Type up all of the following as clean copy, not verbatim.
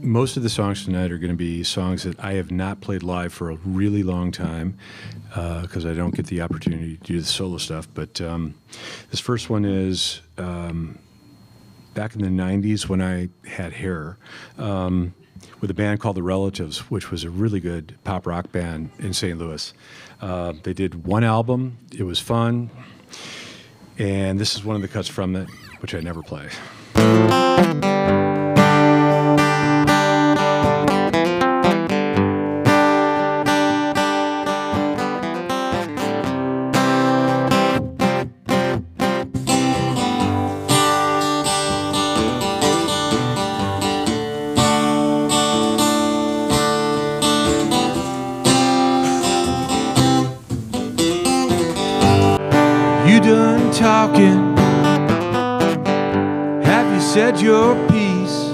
most of the songs tonight are going to be songs that I have not played live for a really long time because I don't get the opportunity to do the solo stuff. But this first one is back in the 90s when I had hair with a band called The Relatives, which was a really good pop rock band in St. Louis. They did one album. It was fun. And this is one of the cuts from it, which I never play. You done talking? Have you said your piece?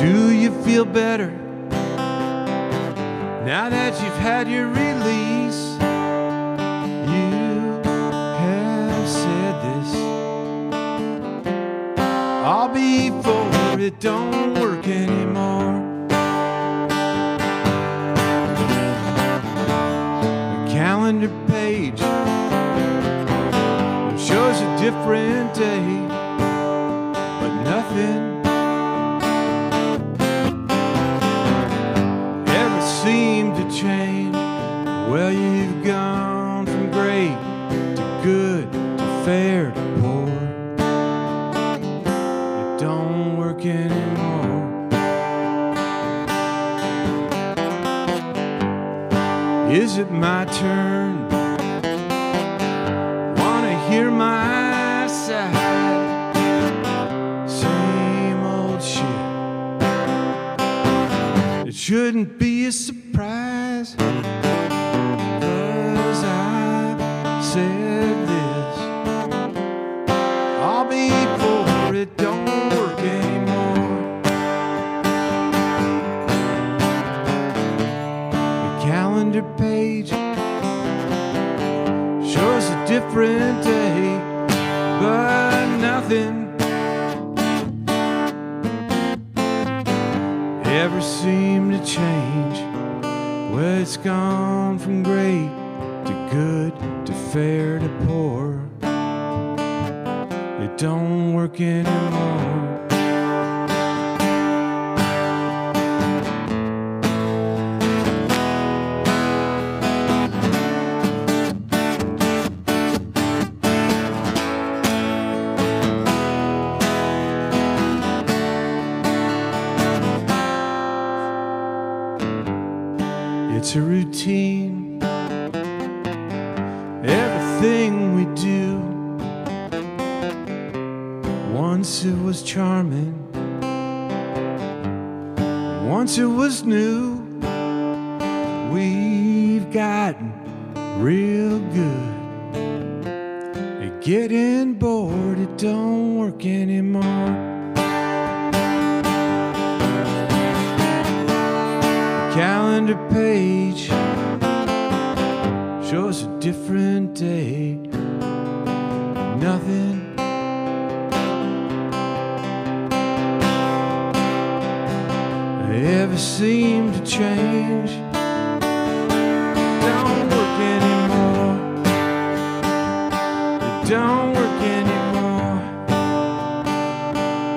Do you feel better now that you've had your release? You have said this all before it don't work anymore. The calendar page shows a different day, but nothing ever seemed to change. Well, you've gone from great to good to fair to poor. It don't work anymore. Is it my turn? Hear my side, same old shit. It shouldn't be a surprise, 'cause I've said this all before it don't work anymore. The calendar page shows a different day, but nothing ever seemed to change. Well, it's gone from great to good to fair to poor. It don't work anymore. It's a routine, everything we do. Once it was charming, once it was new. We've gotten real good at getting bored. It don't work anymore. Calendar page shows a different day. Nothing ever seemed to change. Don't work anymore. It don't work anymore.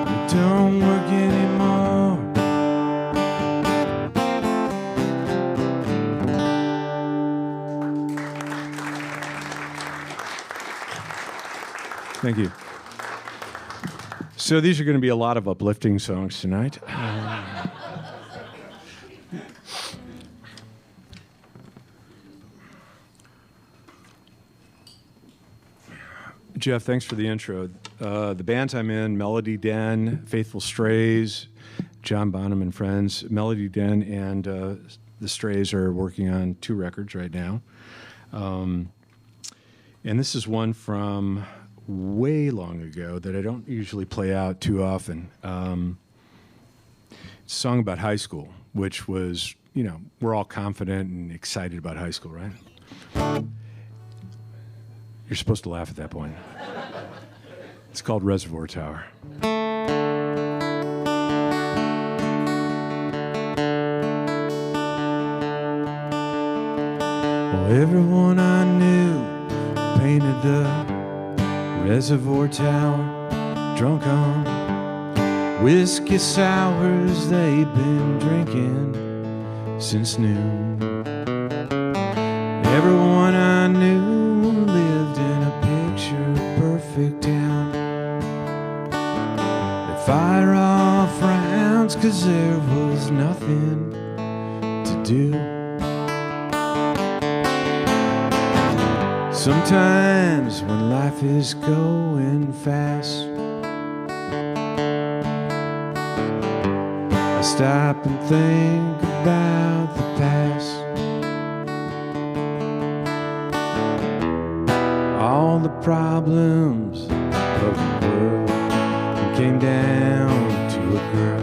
It don't work anymore. Thank you. So these are going to be a lot of uplifting songs tonight. Jeff, thanks for the intro. The bands I'm in, Melody Den, Faithful Strays, John Bonham and Friends. Melody Den and the Strays are working on 2 records right now. And this is one from way long ago that I don't usually play out too often. It's a song about high school, which was, you know, we're all confident and excited about high school, right? You're supposed to laugh at that point. It's called Reservoir Tower. Everyone I knew painted the reservoir tower, drunk on whiskey sours they've been drinking since noon. Everyone I knew lived in a picture-perfect town. They fire off rounds 'cause there was nothing to do. Sometimes when life is going fast, I stop and think about the past. All the problems of the world came down to a girl.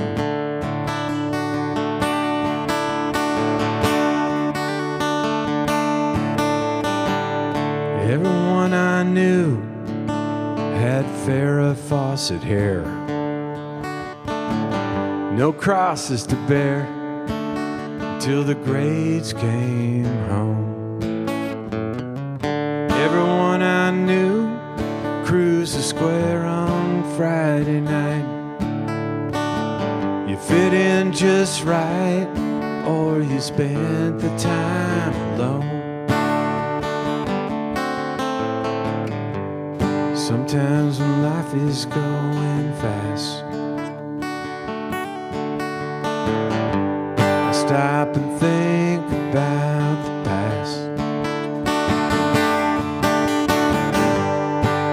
Everyone I knew had Farrah Fawcett hair, no crosses to bear until the grades came home. Everyone I knew cruised the square on Friday night. You fit in just right, or you spent the time alone. Sometimes when life is going fast, I stop and think about the past.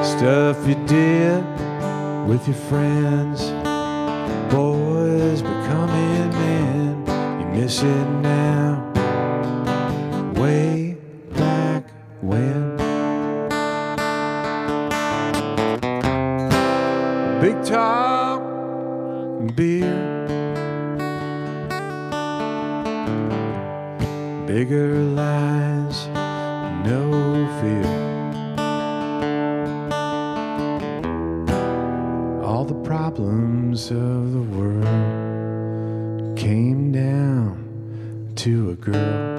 Stuff you did with your friends, boys becoming men. You miss it now, way back when. Big talk and beer, bigger lies, no fear. All the problems of the world came down to a girl.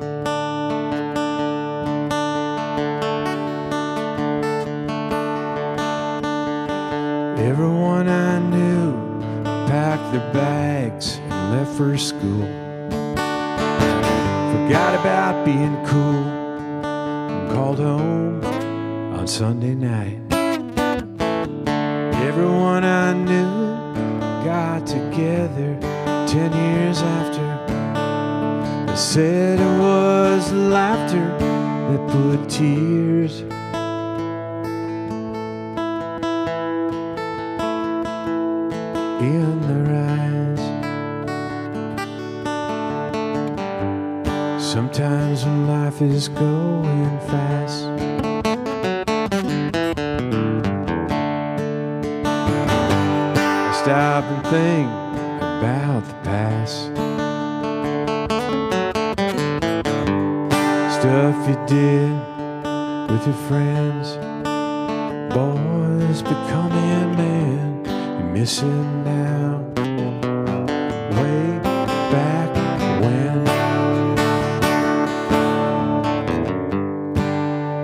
Everyone I knew packed their bags and left for school. Forgot about being cool and called home on Sunday night. Everyone I knew got together 10 years after. They said it was laughter that put tears in their eyes. Sometimes when life is going fast, I stop and think about the past. Stuff you did with your friends, boys becoming men. You're missing now, way back when.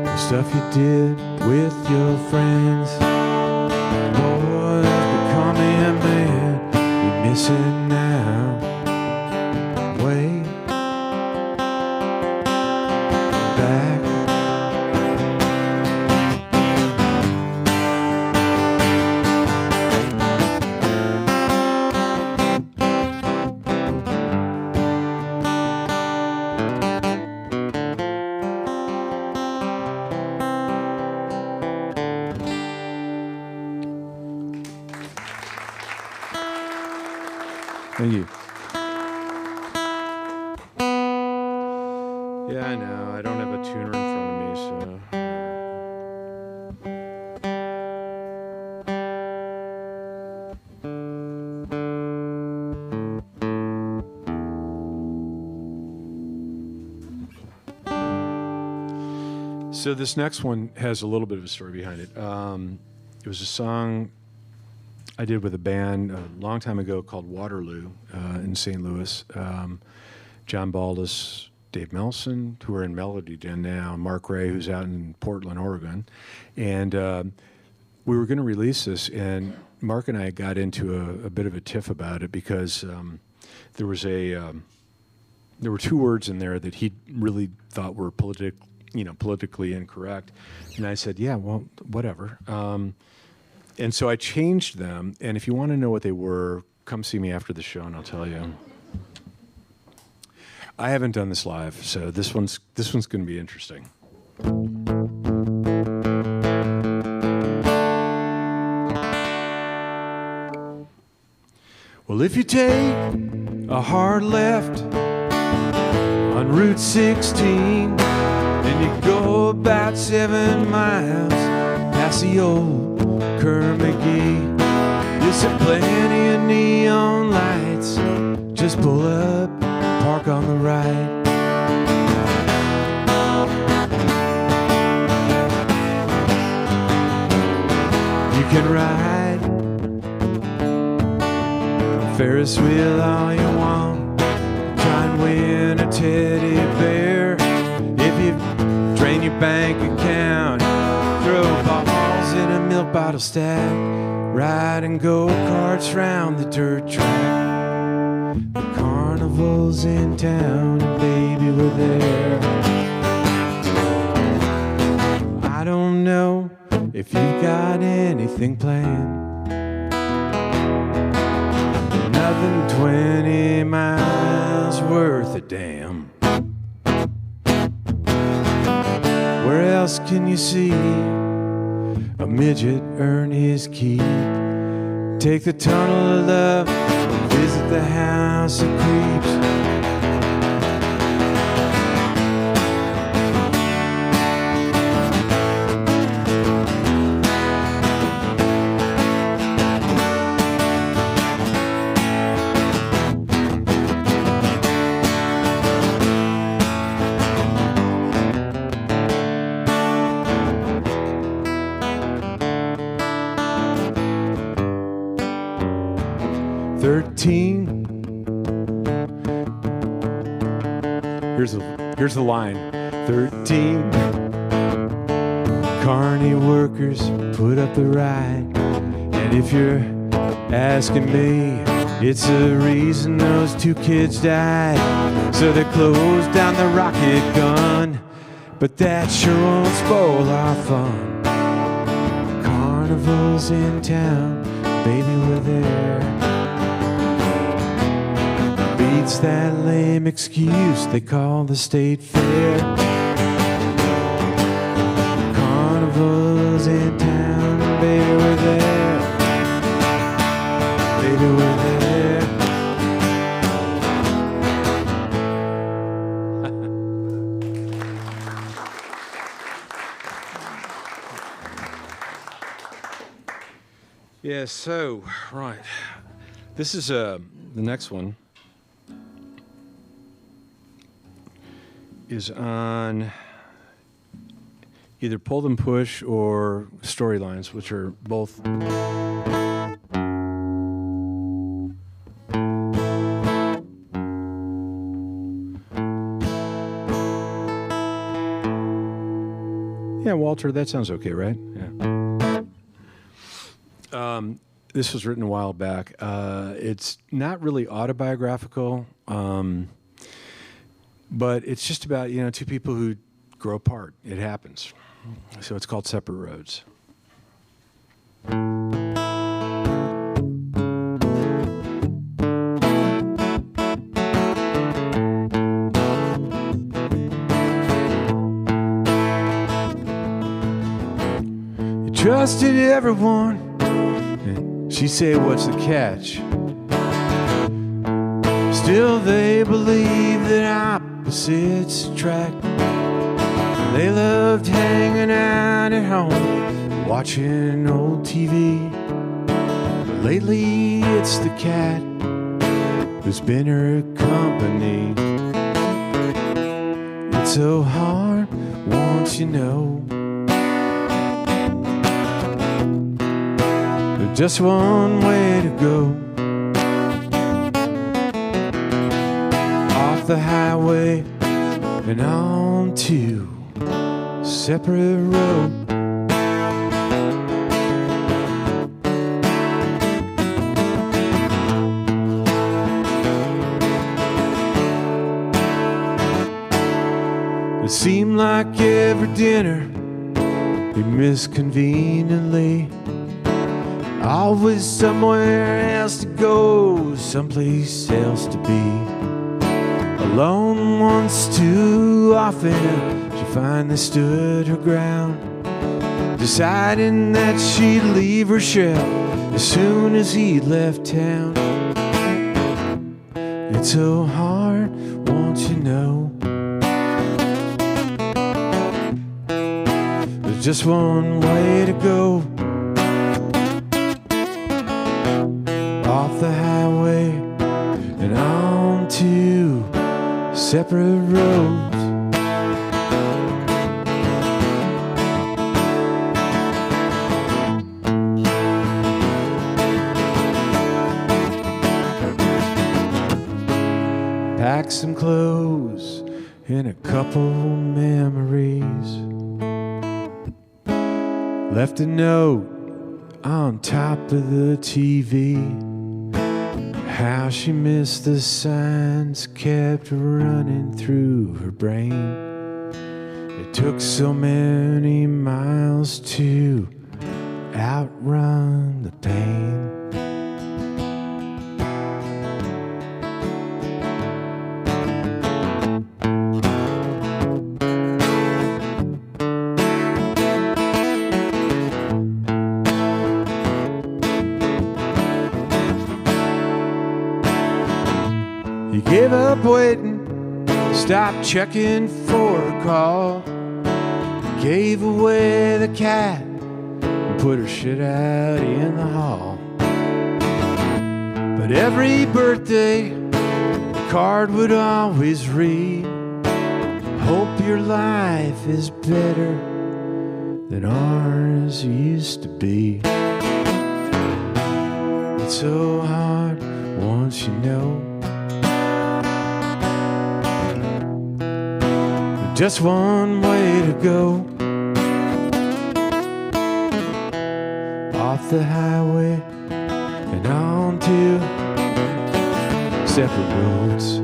The stuff you did with your friends, boys becoming men. You're missing now, way back. Thank you. Yeah, I know. I don't have a tuner in front of me, so this next one has a little bit of a story behind it. It was a song I did with a band a long time ago called Waterloo in St. Louis. John Baldus Dave Melson, who are in Melody Den now, Mark Ray, who's out in Portland, Oregon. And we were going to release this, and Mark and I got into a bit of a tiff about it because there was there were two words in there that he really thought were politically incorrect. And I said, yeah, well, whatever. And so I changed them, and if you want to know what they were, come see me after the show and I'll tell you. I haven't done this live, so this one's going to be interesting. Well, if you take a hard left on Route 16 and you go about 7 miles past the old Kerr-McGee, you'll see plenty of neon lights. Just pull up, park on the right. You can ride a Ferris wheel all you want, try and win a teddy bear. If you drain your bank account, throw balls in a milk bottle stack, ride and go karts round the dirt track. The carnival's in town, and baby, we're there. I don't know if you've got anything planned. Nothing 20 miles worth a damn. Where else can you see a midget earn his keep? Take the tunnel of love, visit the house of creeps. 13. Here's the line. 13 carny workers put up the ride. And if you're asking me, it's the reason those 2 kids died. So they closed down the rocket gun, but that sure won't spoil our fun. Carnival's in town, baby, we're there. Beats that lame excuse they call the state fair. Carnival's in town, baby, we're there. Baby, we're there. Yeah, so, right. This is the next one. Is on either Pull Them Push or Storylines, which are both. Yeah, Walter, that sounds okay, right? Yeah. This was written a while back. It's not really autobiographical. But it's just about, 2 people who grow apart. It happens. So it's called Separate Roads. You trusted everyone, and she said, what's the catch? Still they believe that opposites attract. They loved hanging out at home, watching old TV. But lately it's the cat who's been her company. It's so hard once you know. There's just one way to go. Off the highway and on two separate roads. It seemed like every dinner we missed conveniently. Always somewhere else to go, someplace else to be. Alone once too often, she finally stood her ground, deciding that she'd leave her shell as soon as he left town. It's so hard, won't you know? There's just one way to go, off the highway and on to separate roads. Pack some clothes and a couple memories. Left a note on top of the TV. How she missed the signs kept running through her brain. It took so many miles to outrun the pain. He gave up waiting, stopped checking for a call, gave away the cat and put her shit out in the hall. But every birthday, the card would always read, hope your life is better than ours used to be. It's so hard, won't you know? Just one way to go, off the highway and on to separate roads.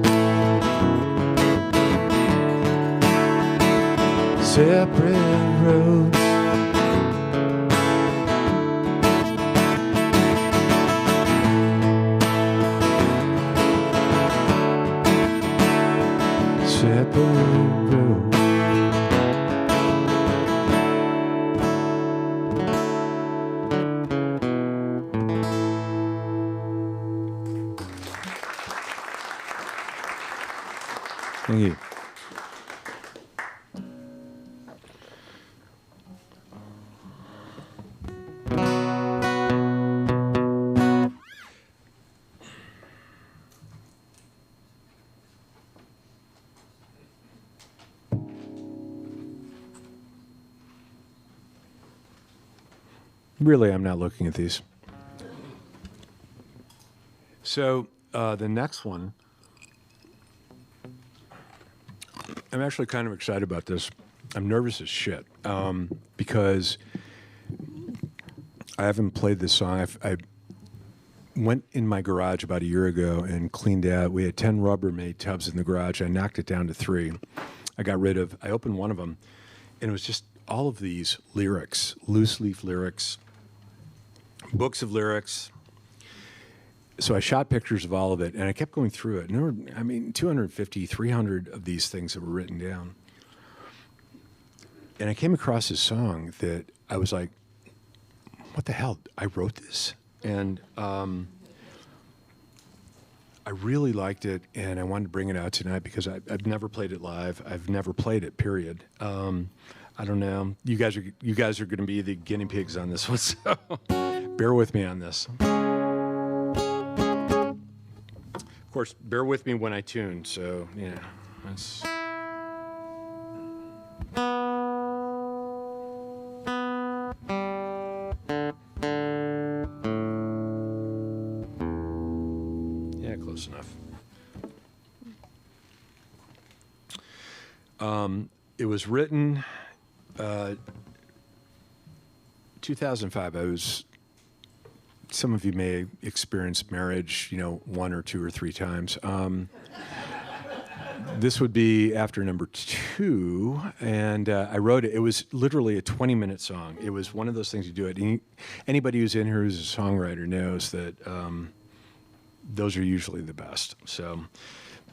Separate roads. Separate roads. Thank you. Really, I'm not looking at these. So the next one, I'm actually kind of excited about this. I'm nervous as shit because I haven't played this song. I went in my garage about a year ago and cleaned out. We had 10 Rubbermaid tubs in the garage. I knocked it down to 3. I opened one of them, and it was just all of these lyrics, loose leaf lyrics, books of lyrics. So I shot pictures of all of it, and I kept going through it. And there were, 250, 300 of these things that were written down. And I came across this song that I was like, what the hell? I wrote this? And I really liked it, and I wanted to bring it out tonight because I've never played it live. I've never played it, period. I don't know. You guys are going to be the guinea pigs on this one, so bear with me on this. Of course, bear with me when I tune, so, yeah, that's... Yeah, close enough. It was written 2005. Some of you may experience marriage, one or two or three times. This would be after number 2, and I wrote it. It was literally a 20-minute song. It was one of those things you do it. Anybody who's in here who's a songwriter knows that those are usually the best. So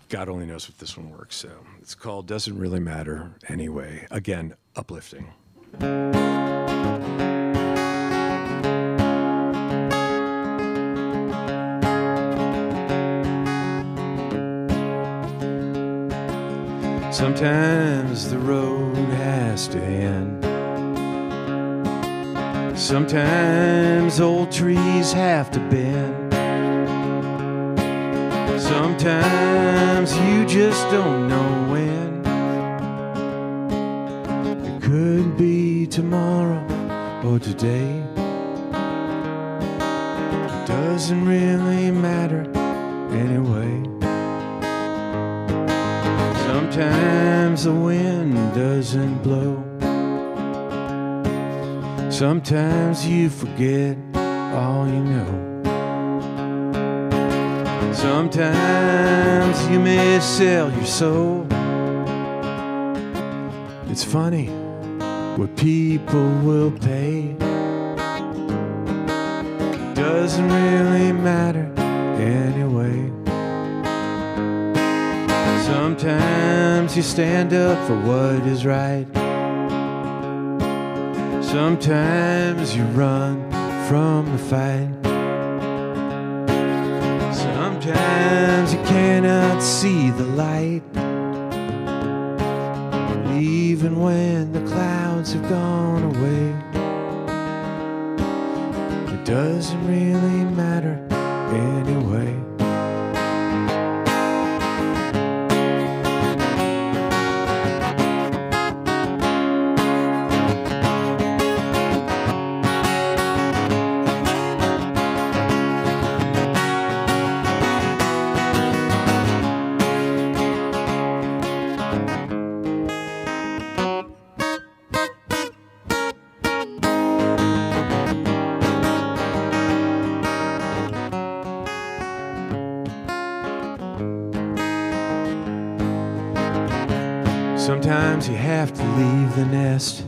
God only knows if this one works. So it's called Doesn't Really Matter Anyway. Again, uplifting. Sometimes the road has to end. Sometimes old trees have to bend. Sometimes you just don't know when. It could be tomorrow or today. It doesn't really matter anyway. Sometimes the wind doesn't blow. Sometimes you forget all you know. Sometimes you may sell your soul. It's funny what people will pay. It doesn't really matter anyway. Sometimes you stand up for what is right. Sometimes you run from the fight. Sometimes you cannot see the light. Even when the clouds have gone away, it doesn't really matter anyway. Sometimes you have to leave the nest.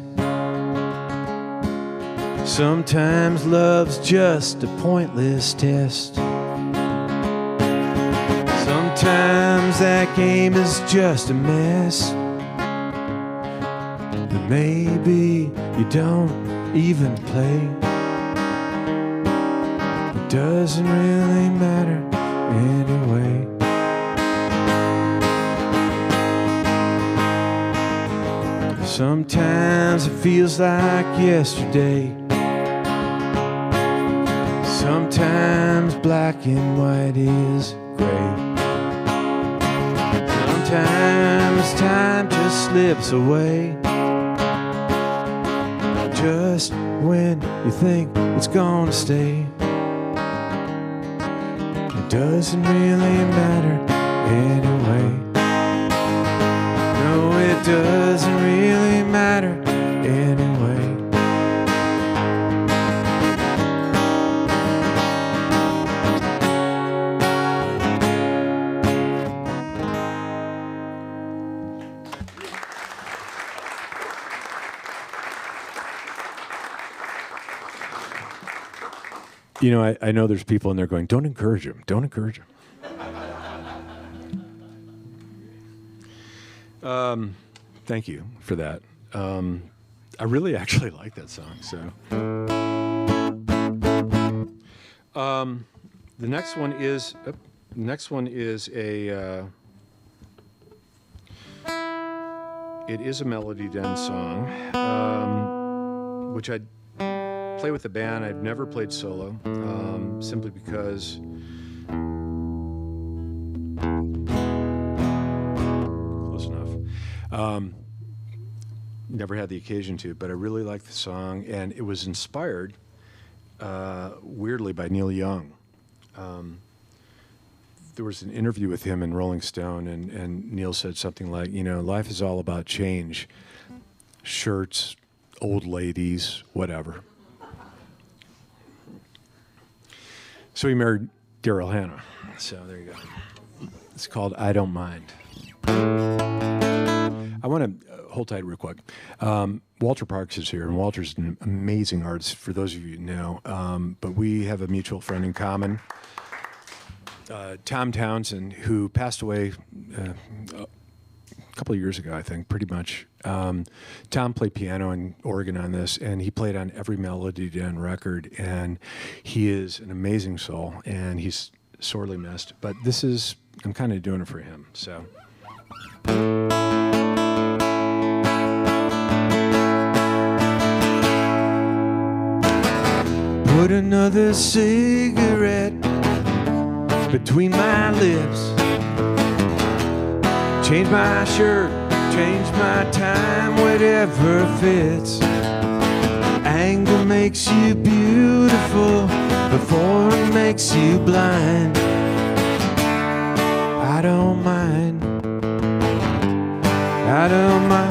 Sometimes love's just a pointless test. Sometimes that game is just a mess. But maybe you don't even play. It doesn't really matter anyway. Sometimes it feels like yesterday. Sometimes black and white is gray. Sometimes time just slips away. Just when you think it's gonna stay. It doesn't really matter anyway. No, it doesn't really matter anyway. I know there's people in there going, don't encourage him, don't encourage him. Thank you for that. I really actually like that song. So, the next one is a. It is a melody dance song, which I play with the band. I've never played solo, simply because. Never had the occasion to, but I really like the song, and it was inspired, weirdly, by Neil Young. there was an interview with him in Rolling Stone, and Neil said something like, life is all about change. Shirts, old ladies, whatever. So he married Daryl Hannah. So there you go. It's called I Don't Mind. I want to hold tight real quick. Walter Parks is here, and Walter's an amazing artist, for those of you who know. But we have a mutual friend in common, Tom Townsend, who passed away a couple of years ago, I think, pretty much. Tom played piano and organ on this, and he played on every Melody Den record, and he is an amazing soul, and he's sorely missed. But this is, I'm kind of doing it for him, so. Put another cigarette between my lips. Change my shirt, change my time, whatever fits. Anger makes you beautiful before it makes you blind. I don't mind. I don't mind.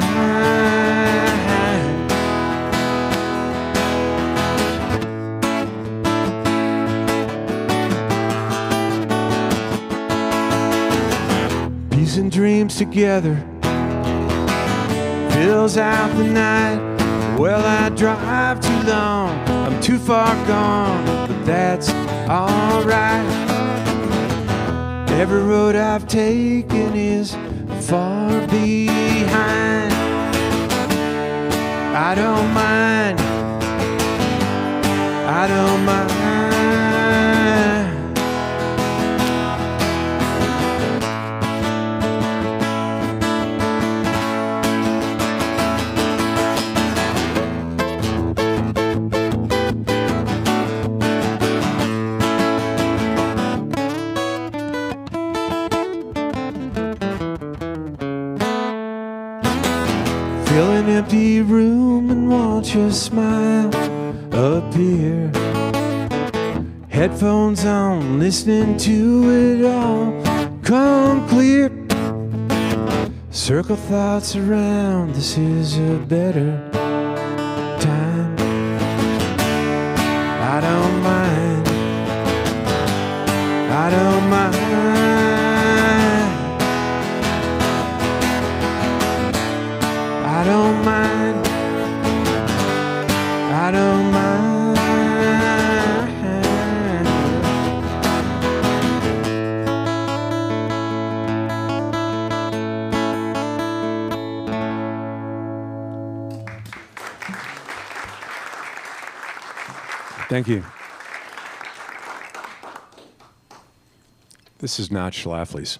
Peace and dreams together fills out the night. Well, I drive too long, I'm too far gone, but that's alright. Every road I've taken is far behind. I don't mind. I don't mind. Fill an empty room and watch your smile appear. Headphones on, listening to it all come clear. Circle thoughts around, this is a better time. I don't mind. I don't mind. I don't mind. I don't mind. Thank you. This is not Schlafly's.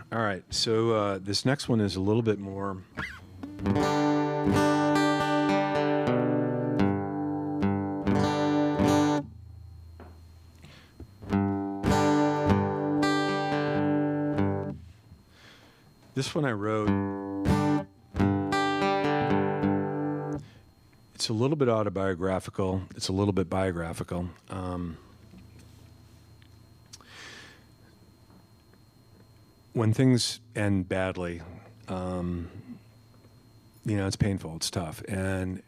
All right, so this next one is a little bit more. This one I wrote. It's a little bit autobiographical. It's a little bit biographical. When things end badly, it's painful, it's tough. And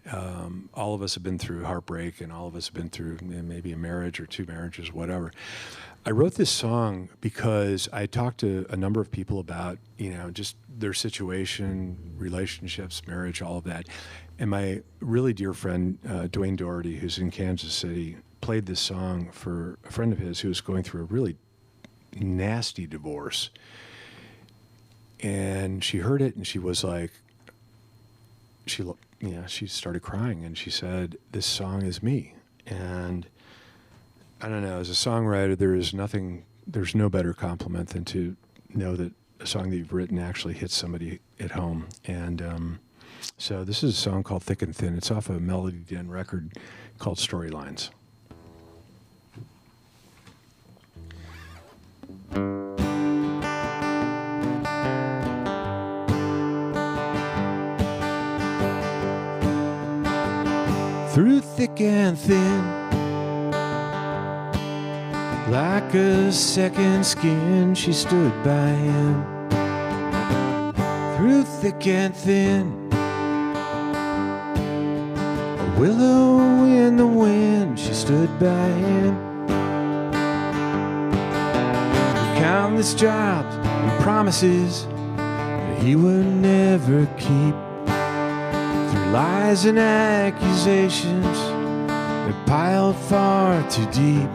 all of us have been through heartbreak, and all of us have been through maybe a marriage or two marriages, whatever. I wrote this song because I talked to a number of people about, just their situation, relationships, marriage, all of that. And my really dear friend, Dwayne Doherty, who's in Kansas City, played this song for a friend of his who was going through a really nasty divorce. And she heard it, and she was like, she started crying, and she said, "This song is me." And I don't know, as a songwriter, there's no better compliment than to know that a song that you've written actually hits somebody at home. And so this is a song called Thick and Thin. It's off a Melody Den record called Storylines. through thick and thin. Like a second skin, she stood by him. Through thick and thin, a willow in the wind, she stood by him. Countless jobs and promises that he would never keep. Through lies and accusations that piled far too deep.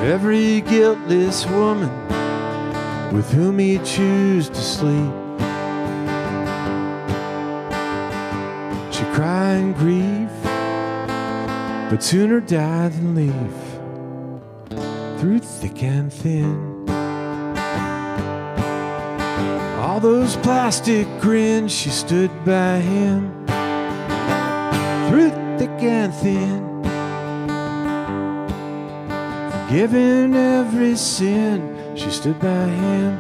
Every guiltless woman with whom he'd choose to sleep. She cried in grief, but sooner die than leave. Through thick and thin, all those plastic grins, she stood by him. Through thick and thin, forgiving every sin, she stood by him.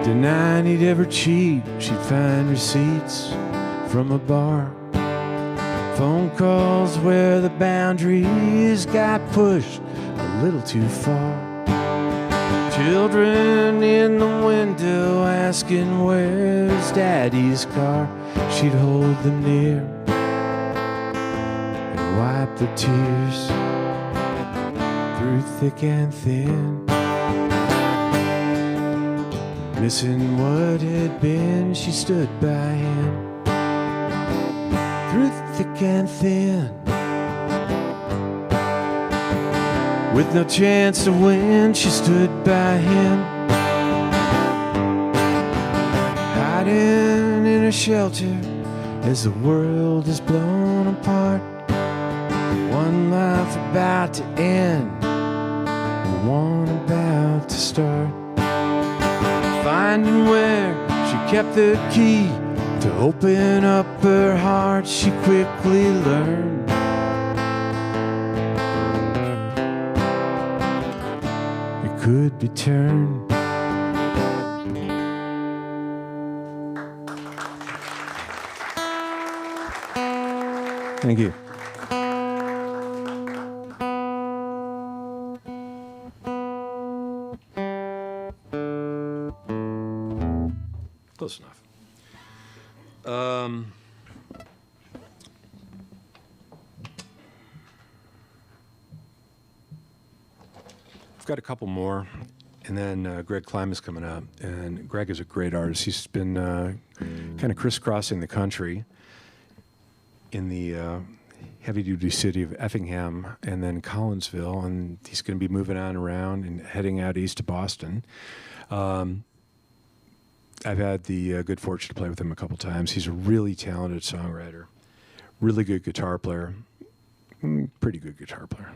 Denying he'd ever cheat, she'd find receipts from a bar. Phone calls where the boundaries got pushed a little too far. Children in the window asking where's daddy's car. She'd hold them near, wipe the tears through thick and thin. Missing what had been, she stood by him. Through thick and thin, with no chance to win, she stood by him. Hiding in a shelter as the world is blown apart. One life about to end, and one about to start. Finding where she kept the key to open up her heart, she quickly learned it could be turned. Thank you. Close enough. I've got a couple more, and then Greg Klyma is coming up. And Greg is a great artist. He's been kind of crisscrossing the country in the heavy-duty city of Effingham and then Collinsville, and he's going to be moving on around and heading out east to Boston. I've had the good fortune to play with him a couple times. He's a really talented songwriter, really good guitar player, pretty good guitar player.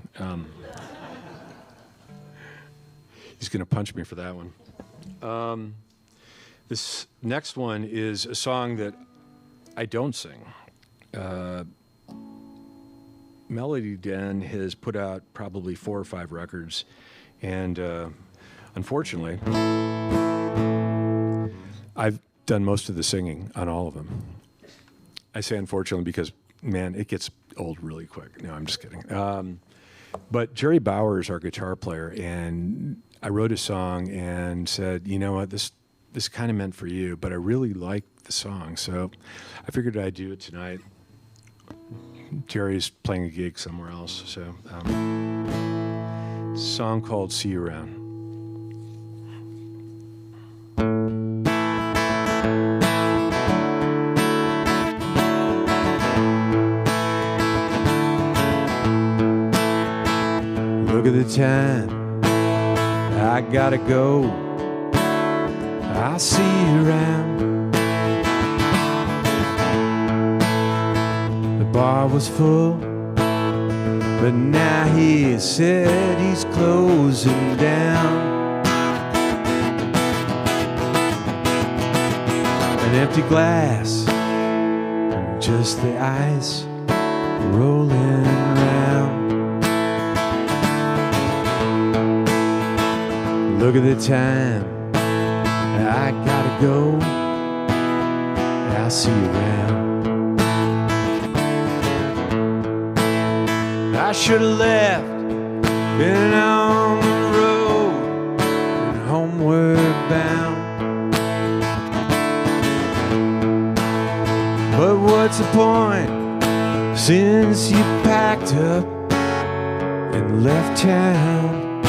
He's going to punch me for that one. This next one is a song that I don't sing. Melody Den has put out probably 4 or 5 records, and unfortunately, I've done most of the singing on all of them. I say unfortunately because, man, it gets old really quick. No, I'm just kidding. But Jerry Bauer is our guitar player, and I wrote a song and said, you know what, this kind of meant for you, but I really liked the song, so I figured I'd do it tonight. Jerry's playing a gig somewhere else, so a song called See You Around. Look at the time, I gotta go. I'll see you around. The bar was full, but now he said he's closing down. An empty glass, and just the ice rolling around. Look at the time, I gotta go. I'll see you around. I should have left, been on the road, and homeward bound. But what's the point since you packed up and left town?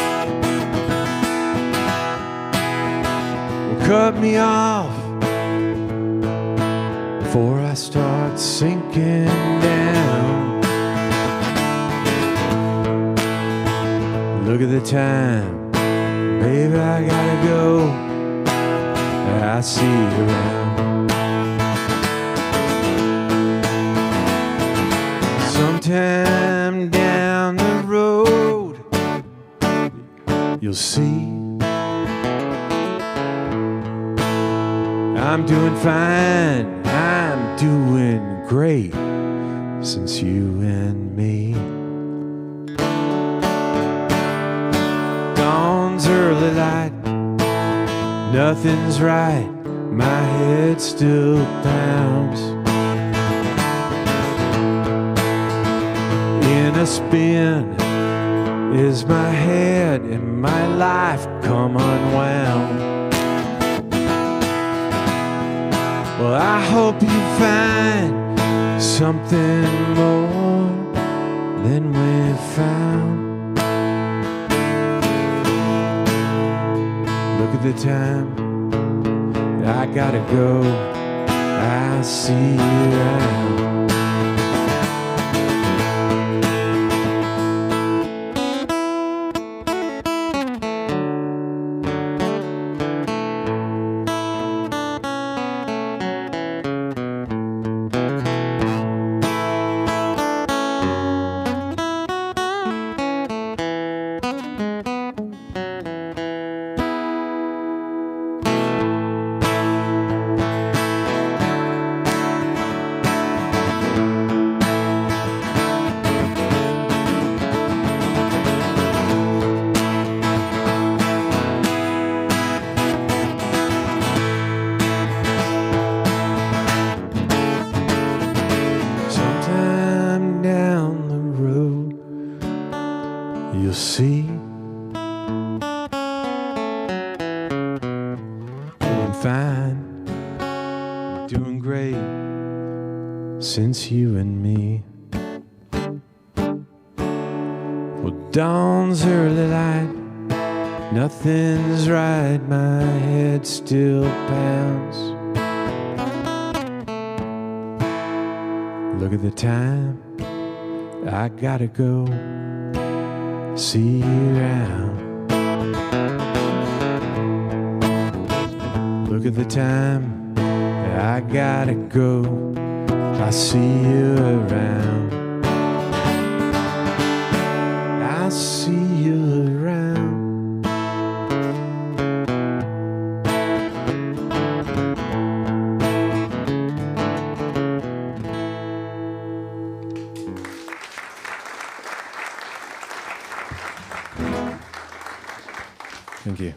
Well, cut me off before I start sinking down. Look at the time, baby, I gotta go. I'll see you around. Sometime down the road, you'll see I'm doing fine, I'm doing great since you and me. Dawn's early light, nothing's right, my head still pounds. In a spin is my head and my life come unwound. Well, I hope you find something more than we found. Look at the time, I gotta go, I'll see you around. See, doing fine, doing great since you and me. Well, dawn's early light, nothing's right, my head still pounds. Look at the time, I gotta go. See you around. Look at the time, I gotta go. I'll see you around. I'll see you around. Thank you.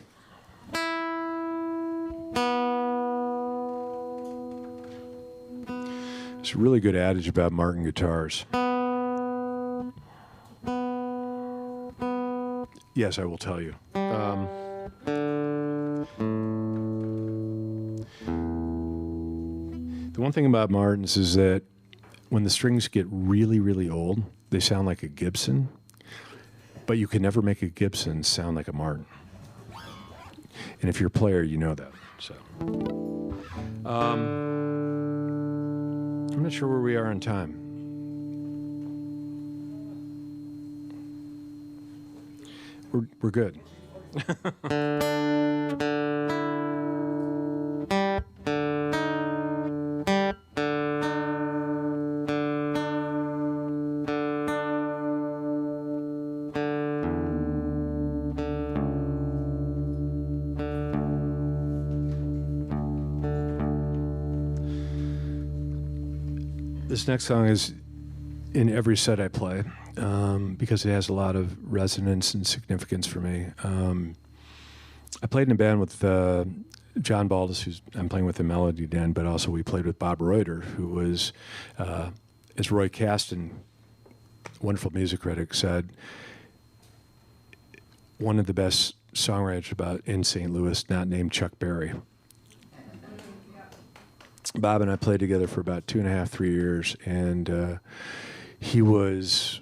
There's a really good adage about Martin guitars. Yes, I will tell you. The one thing about Martins is that when the strings get really, really old, they sound like a Gibson, but you can never make a Gibson sound like a Martin. And if you're a player, you know that. So, I'm not sure where we are on time. We're good. This next song is in every set I play because it has a lot of resonance and significance for me. I played in a band with John Baldus, who's I'm playing with the Melody Den, but also we played with Bob Reuter, who was, as Roy Caston, wonderful music critic, said, one of the best songwriters about in St. Louis, not named Chuck Berry. Bob and I played together for about 2.5, 3 years, and he was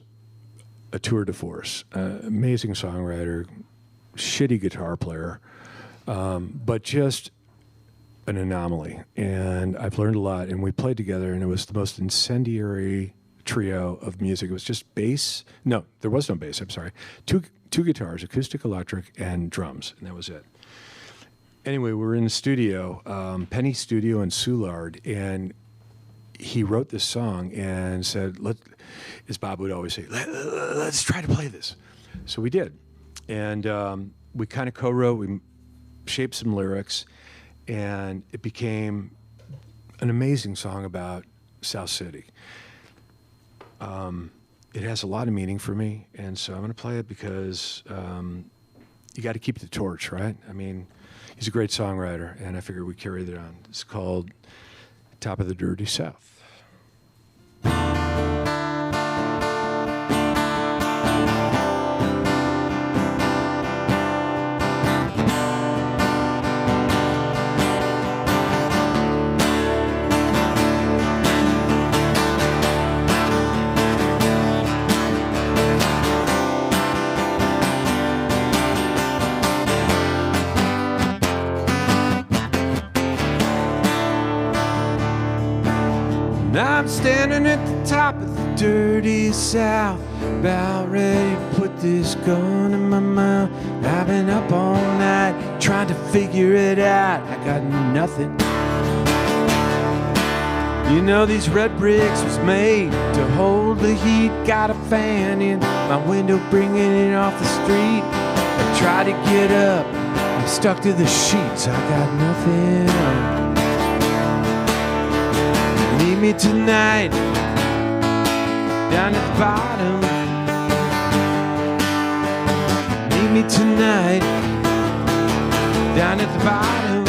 a tour de force, amazing songwriter, shitty guitar player, but just an anomaly. And I've learned a lot, and we played together, and it was the most incendiary trio of music. It was just bass. No, there was no bass, I'm sorry. Two guitars, acoustic, electric, and drums, and that was it. Anyway, we were in the studio, Penny Studio in Soulard, and he wrote this song and said, as Bob would always say, let's try to play this. So we did. And we kind of co-wrote, we shaped some lyrics, and it became an amazing song about South City. It has a lot of meaning for me, and so I'm going to play it because you got to keep the torch, right? I mean, he's a great songwriter, and I figured we'd carry that on. It's called Top of the Dirty South. I'm standing at the top of the dirty South, about ready to put this gun in my mouth. I've been up all night trying to figure it out. I got nothing. You know, these red bricks was made to hold the heat. Got a fan in my window bringing it off the street. I try to get up, I'm stuck to the sheets. I got nothing. Meet me tonight down at the bottom. Meet me tonight down at the bottom,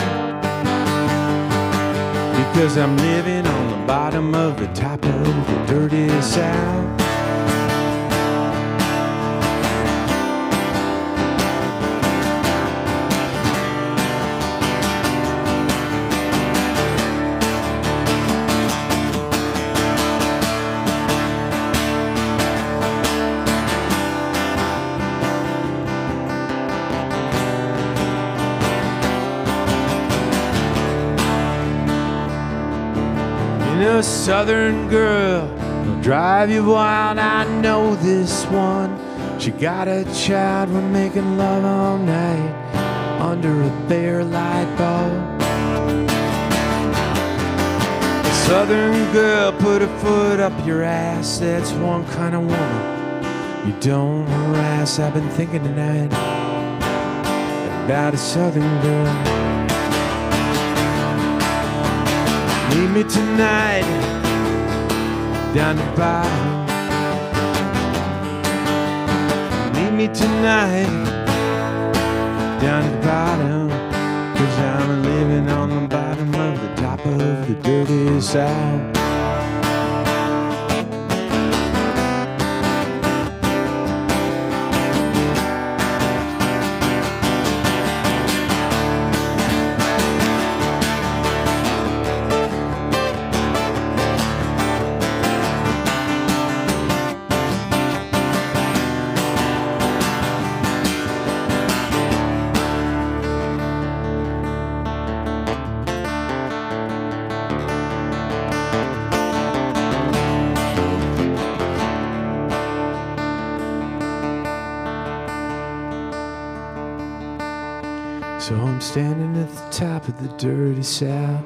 because I'm living on the bottom of the top of the dirty South. A southern girl will drive you wild. I know this one. She got a child. We're making love all night under a bare light bulb. A southern girl put her foot up your ass. That's one kind of woman you don't harass. I've been thinking tonight about a southern girl. Meet me tonight down the bottom. Meet me tonight down at the bottom, 'cause I'm living on the bottom of the top of the dirty South. So I'm standing at the top of the dirty South,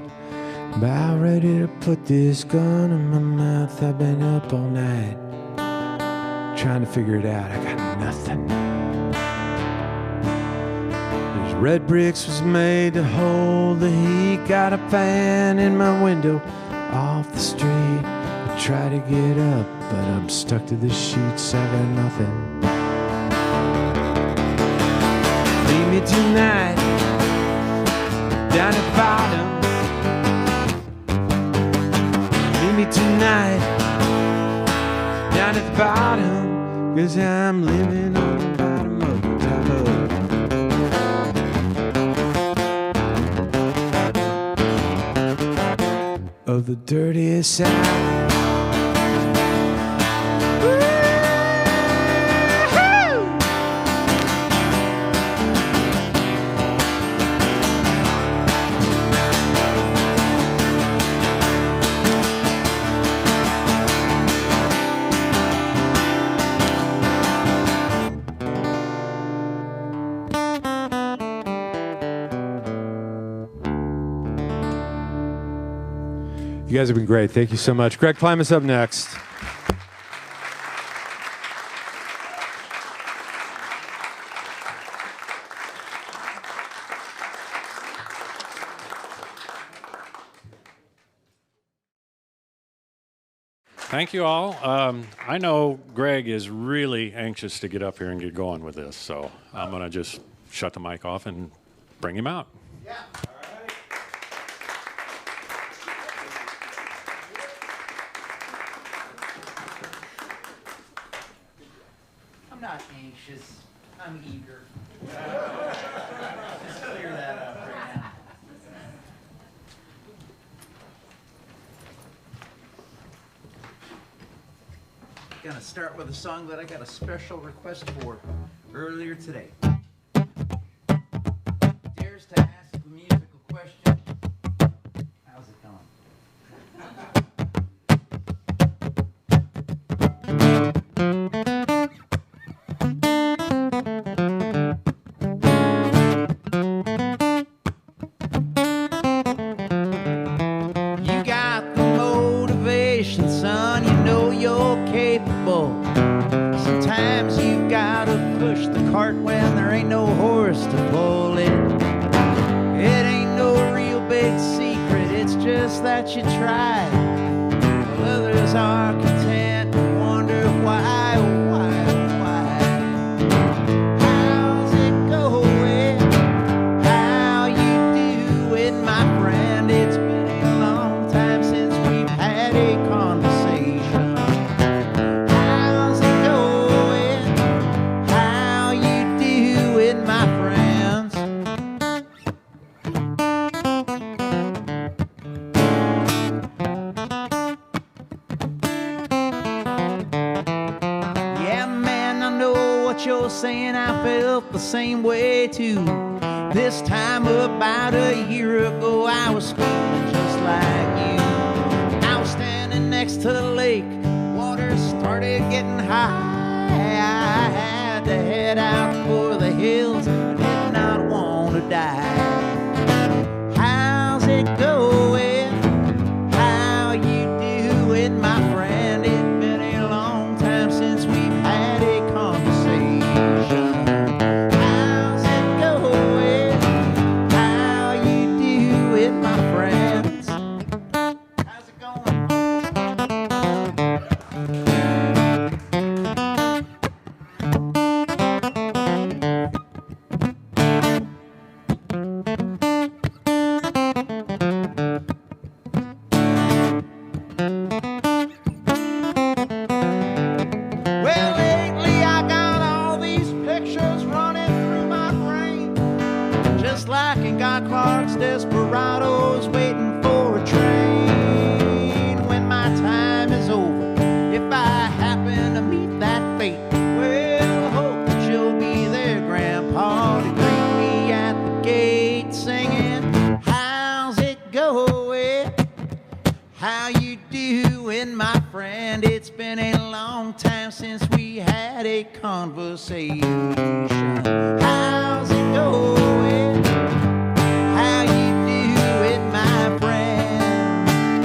about ready to put this gun in my mouth. I've been up all night trying to figure it out. I got nothing. These red bricks was made to hold the heat. Got a fan in my window off the street. I try to get up, but I'm stuck to the sheets. I got nothing. Meet me tonight down at bottom. Meet me tonight down at the bottom, 'cause I'm living on the bottom of the top of the dirtiest side. You guys have been great. Thank you so much. Greg Klyma's up next. Thank you all. I know Greg is really anxious to get up here and get going with this, so I'm going to just shut the mic off and bring him out. Yeah. I'm not anxious. I'm eager. Just clear that up right now. Gonna start with a song that I got a special request for earlier today. Dares to ask the musical question. How's it going? You got the motivation, son. You know you're capable. Sometimes you gotta push the cart when there ain't no horse to pull it. It ain't no real big secret, it's just that you tried. While others are content and wonder why, why. How's it going? How you doing, my friend? It's been a long time since we've had a conversation. How's it going? How you doing, my friends? Yeah, man, I know what you're saying. I felt the same way too. This time about a year ago, I was feeling just like you. I was standing next to the lake. Water started getting high. I had to head out for the hills. I did not want to die. How's it going? How you doing, my friend? It's been a long time since we've had a conversation. How's it going? How you doing, my friends? How's it going? Well, lately I got all these pictures running through my brain, just like in Guy Clark's Desperados, waiting for a train. When my time is over, if I happen to meet that fate, well, I hope that you'll be there, Grandpa, to greet me at the gate, singing, how's it going? How you doing, my friend? It's been a long time since we had a conversation. How's it going? How you doing, my friend?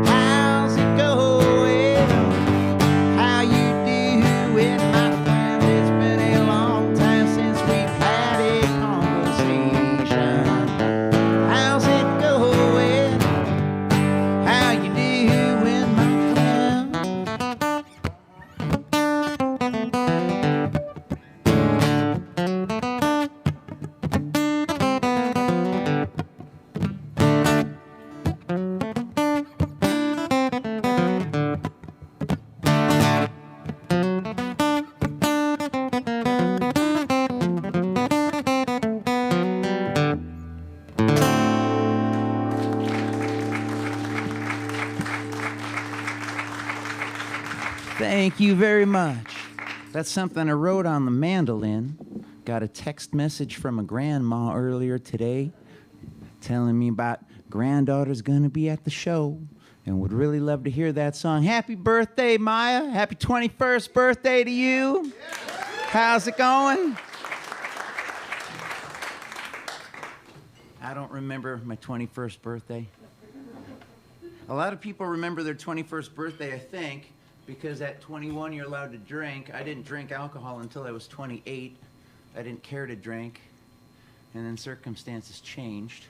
How's it going? How you doing, my friend? It's been a long time since we've had a conversation. How's it going? How you doing, my friend? Thank you very much. That's something I wrote on the mandolin. Got a text message from a grandma earlier today telling me about granddaughter's gonna be at the show and would really love to hear that song. Happy birthday, Maya. Happy 21st birthday to you. How's it going? I don't remember my 21st birthday. A lot of people remember their 21st birthday, I think, because at 21 you're allowed to drink. I didn't drink alcohol until I was 28. I didn't care to drink, and then circumstances changed.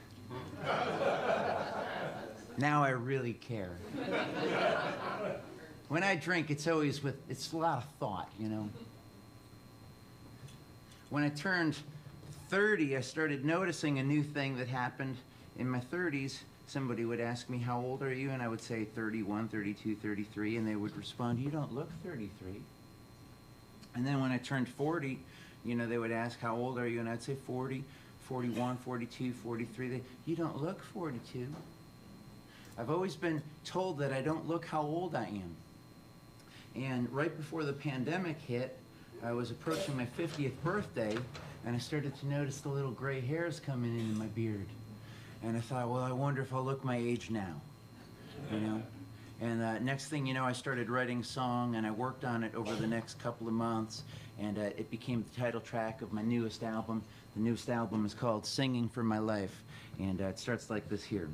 Now I really care. When I drink, it's always it's a lot of thought, you know. When I turned 30, I started noticing a new thing that happened. In my 30s, somebody would ask me, how old are you? And I would say 31, 32, 33, and they would respond, you don't look 33. And then when I turned 40, you know, they would ask, how old are you? And I'd say 40, 41, 42, 43. You don't look 42. I've always been told that I don't look how old I am. And right before the pandemic hit, I was approaching my 50th birthday, and I started to notice the little gray hairs coming in my beard. And I thought, well, I wonder if I'll look my age now, you know? And next thing you know, I started writing a song, and I worked on it over the next couple of months, and it became the title track of my newest album. The newest album is called Singing for My Life, and it starts like this here.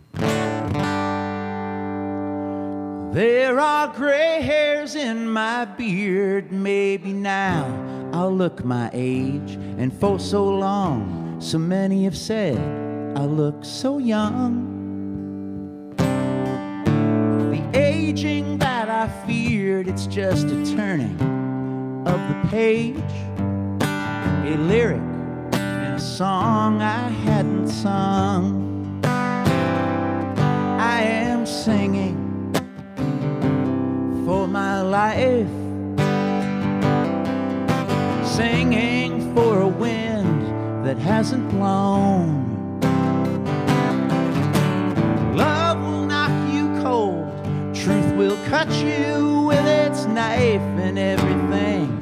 There are gray hairs in my beard, maybe now I'll look my age, and for so long, so many have said I look so young. The aging that I feared, it's just a turning of the page, a lyric in a song I hadn't sung. I am singing for my life, singing for a wind that hasn't blown. Love will knock you cold, truth will cut you with its knife, and everything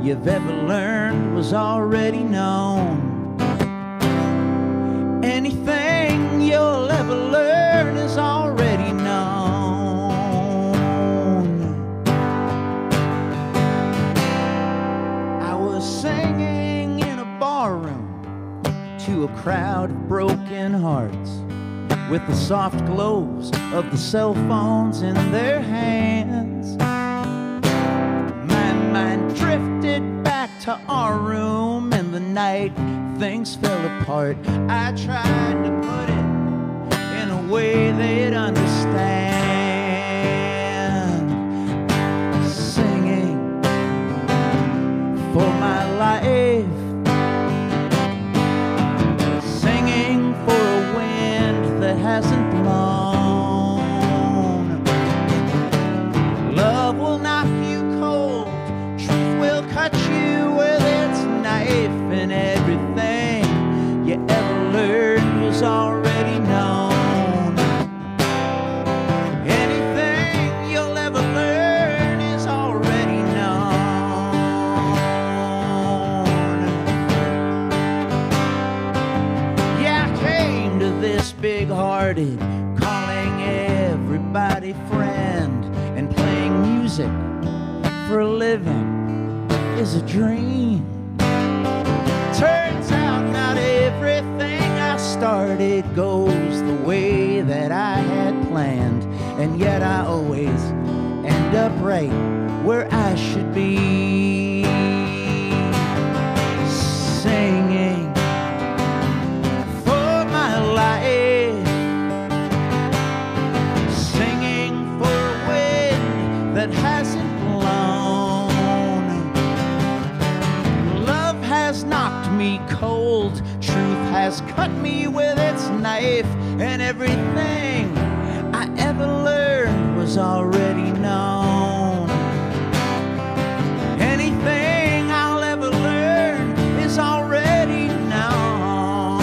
you've ever learned was already known. Anything you'll ever learn is already known. I was singing in a barroom to a crowd of broken hearts, with the soft glows of the cell phones in their hands. My mind drifted back to our room in the night, things fell apart. I tried to put it in a way they'd understand. Singing for my life, singing for a wind that hasn't blown. Love will knock you cold, truth will cut you with its knife, and everything you ever learned was already known. Anything you'll ever learn is already known. Yeah, I came to this big-hearted, calling everybody friend, and playing music for a living is a dream. Turns out not everything I started goes the way that I had planned, and yet I always end up right where I should be. Singing for my life, singing for a wind that hasn't blown. Love has knocked me cold, truth has cut me with its knife, and everything I ever learned was already known. Anything I'll ever learn is already known.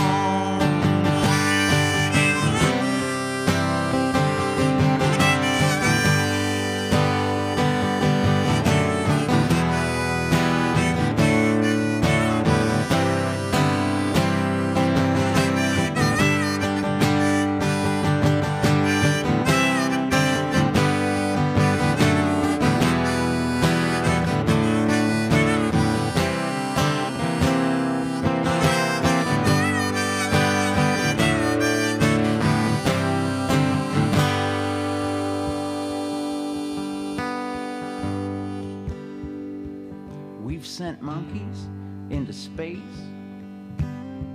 sent monkeys into space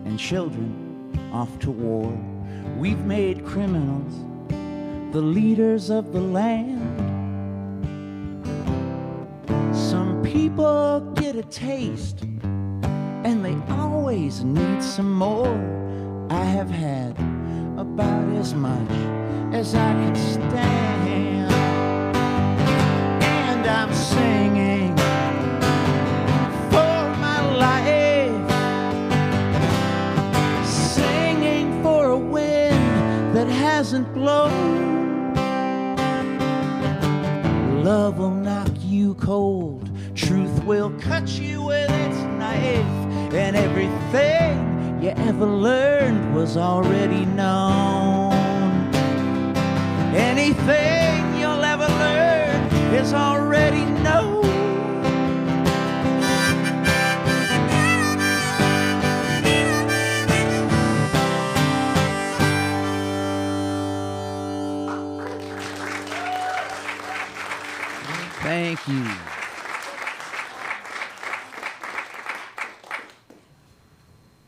and children off to war. We've made criminals the leaders of the land. Some people get a taste and they always need some more. I have had about as much as I can stand, and I'm singing for my life, singing for a wind that hasn't blown. Love will knock you cold, truth will cut you with its knife, and everything you ever learned was already known. Anything you'll ever learn is already known. Thank you.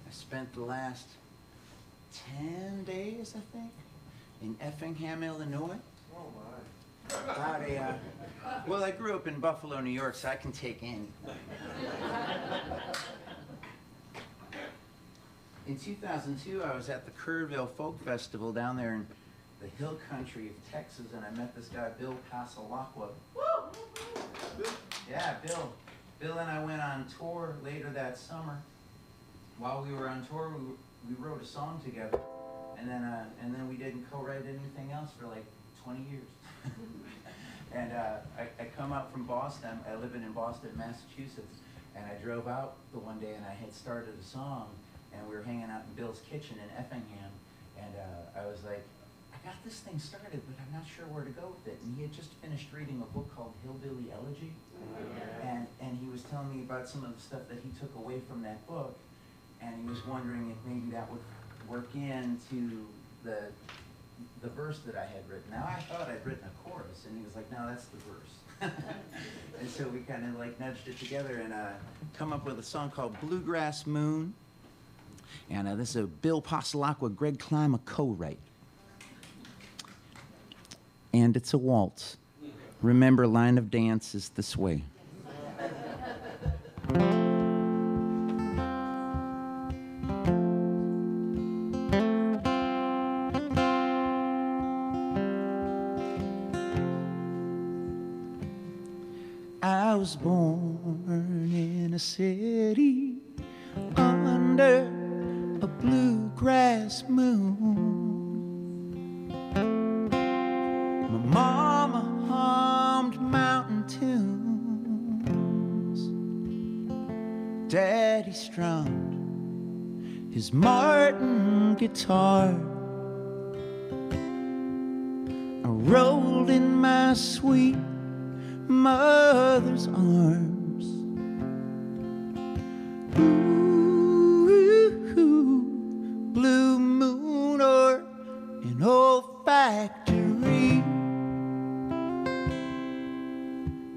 I spent the last 10 days, I think, in Effingham, Illinois. Oh my. About well, I grew up in Buffalo, New York, so I can take any. In 2002, I was at the Kerrville Folk Festival down there in the hill country of Texas, and I met this guy, Bill Pasalacqua. Yeah, Bill and I went on tour later that summer. While we were on tour, we wrote a song together, and then we didn't co-write anything else for like 20 years. And I come out from Boston. I live in Boston, Massachusetts, and I drove out the one day, and I had started a song, and we were hanging out in Bill's kitchen in Effingham, and I was like, I got this thing started, but I'm not sure where to go with it. And he had just finished reading a book called Hillbilly Elegy, and he was telling me about some of the stuff that he took away from that book, and he was wondering if maybe that would work into the verse that I had written. Now I thought I'd written a chorus, and he was like, no, that's the verse. And so we kind of like nudged it together and come up with a song called Bluegrass Moon. And this is a Bill Pasalacqua, Greg Klyma co-write. And it's a waltz. Remember, line of dance is this way. I was born in a city under a bluegrass moon. My mama hummed mountain tunes. Daddy strummed his Martin guitar. I rolled in my sweet mother's arms. Ooh, blue moon or an old factory.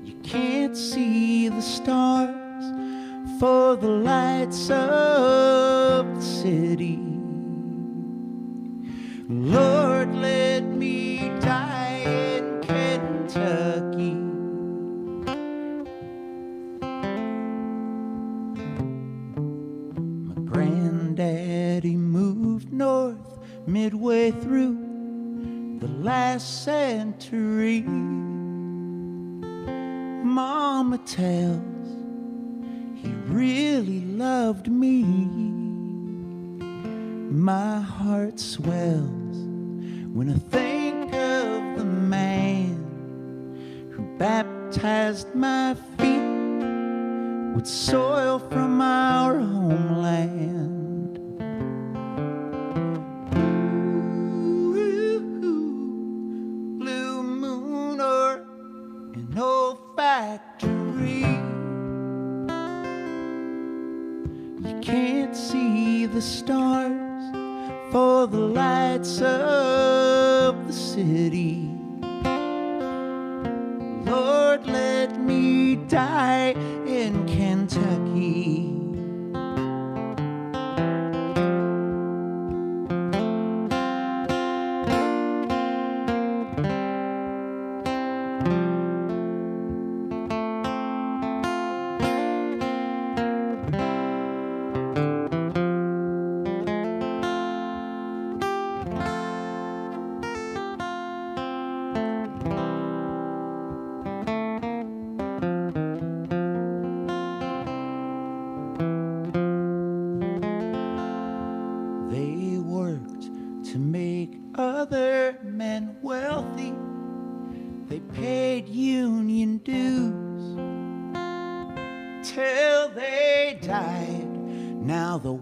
You can't see the stars for the lights of the city. Lord, let me die in Kentucky. Daddy moved north midway through the last century. Mama tells he really loved me. My heart swells when I think of the man who baptized my feet with soil from our homeland. No factory. You can't see the stars for the lights of the city. Lord, let me die in Kentucky.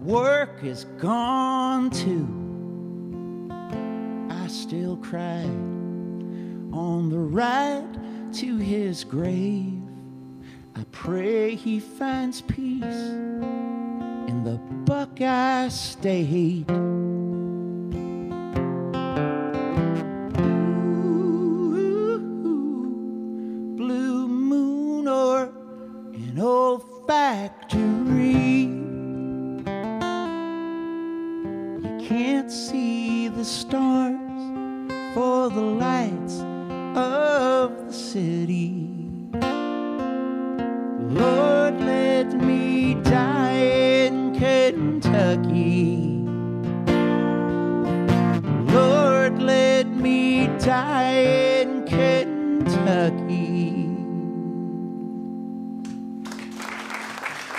work is gone too. I still cry on the ride to his grave. I pray he finds peace in the Buckeye State. Ooh, blue moon or an old factory. You can't see the stars for the lights of the city. Lord, let me die in Kentucky. Lord, let me die in Kentucky.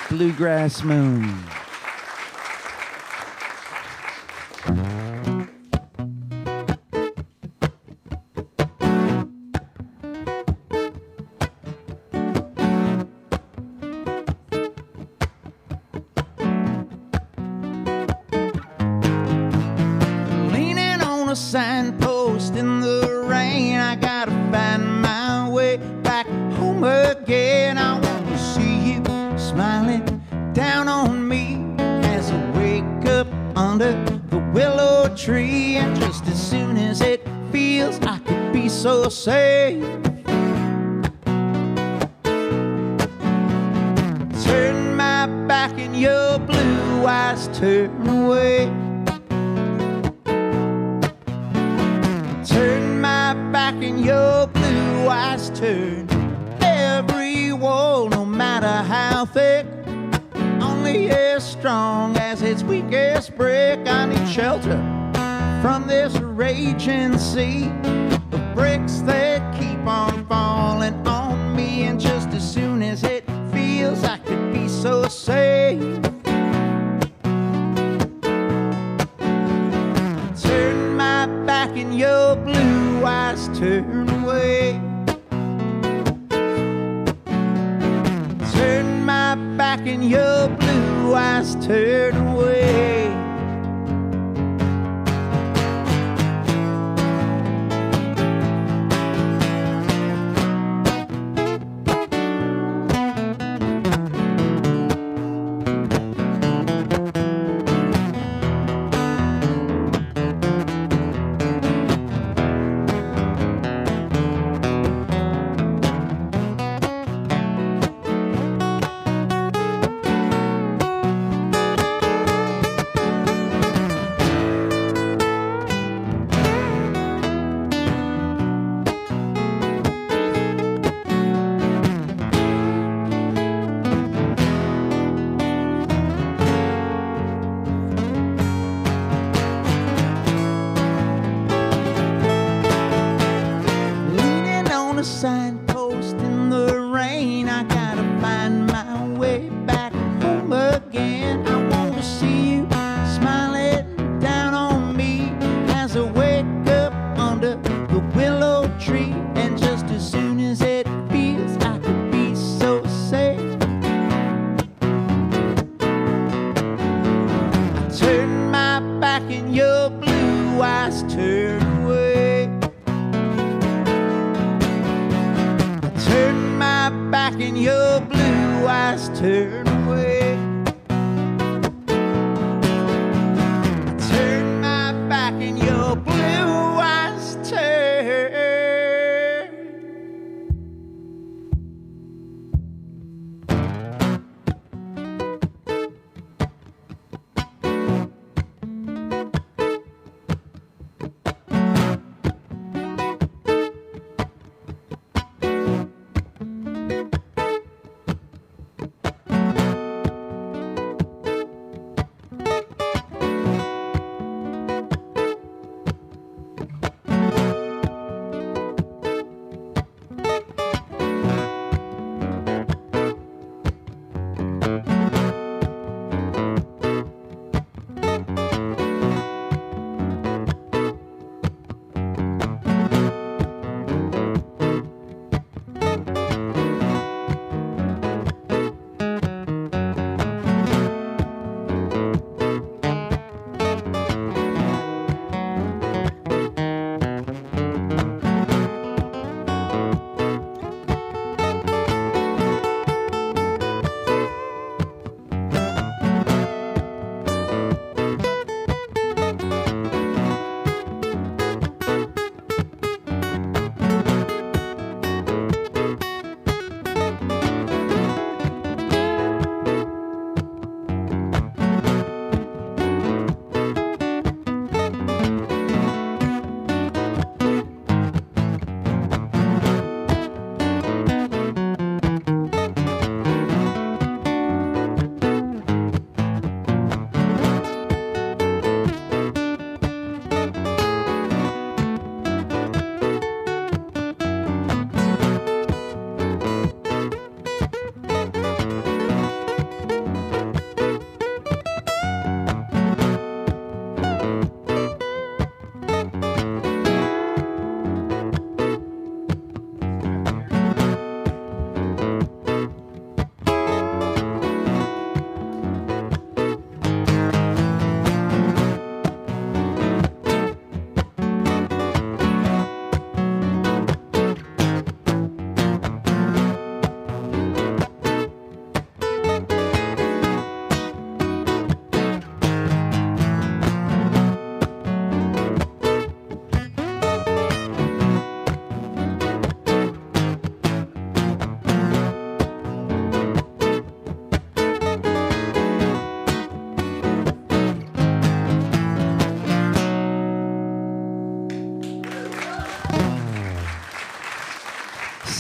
Bluegrass Moon. Signpost in the rain, I gotta find my way back home again. I want to see you smiling down on me as I wake up under the willow tree. And just as soon as it feels I could be so safe, turn my back and your blue eyes turn away. Turn my back and your blue eyes turn. Every wall, no matter how thick, only as strong as its weakest brick. I need shelter from this raging sea of bricks that keep on falling on me. And just as soon as it feels I could be so safe, turn my back and your blue eyes turn away. Turn my back and your blue eyes turn away. Signpost in the rain, I gotta find my way back home again. I want to see you smiling down on me as I wake up under the willow tree. And just as soon as it feels I could be so safe, I turn my back and your blue eyes turn away. Turn my back and your blue eyes turn away. Turn my back and your blue eyes turn.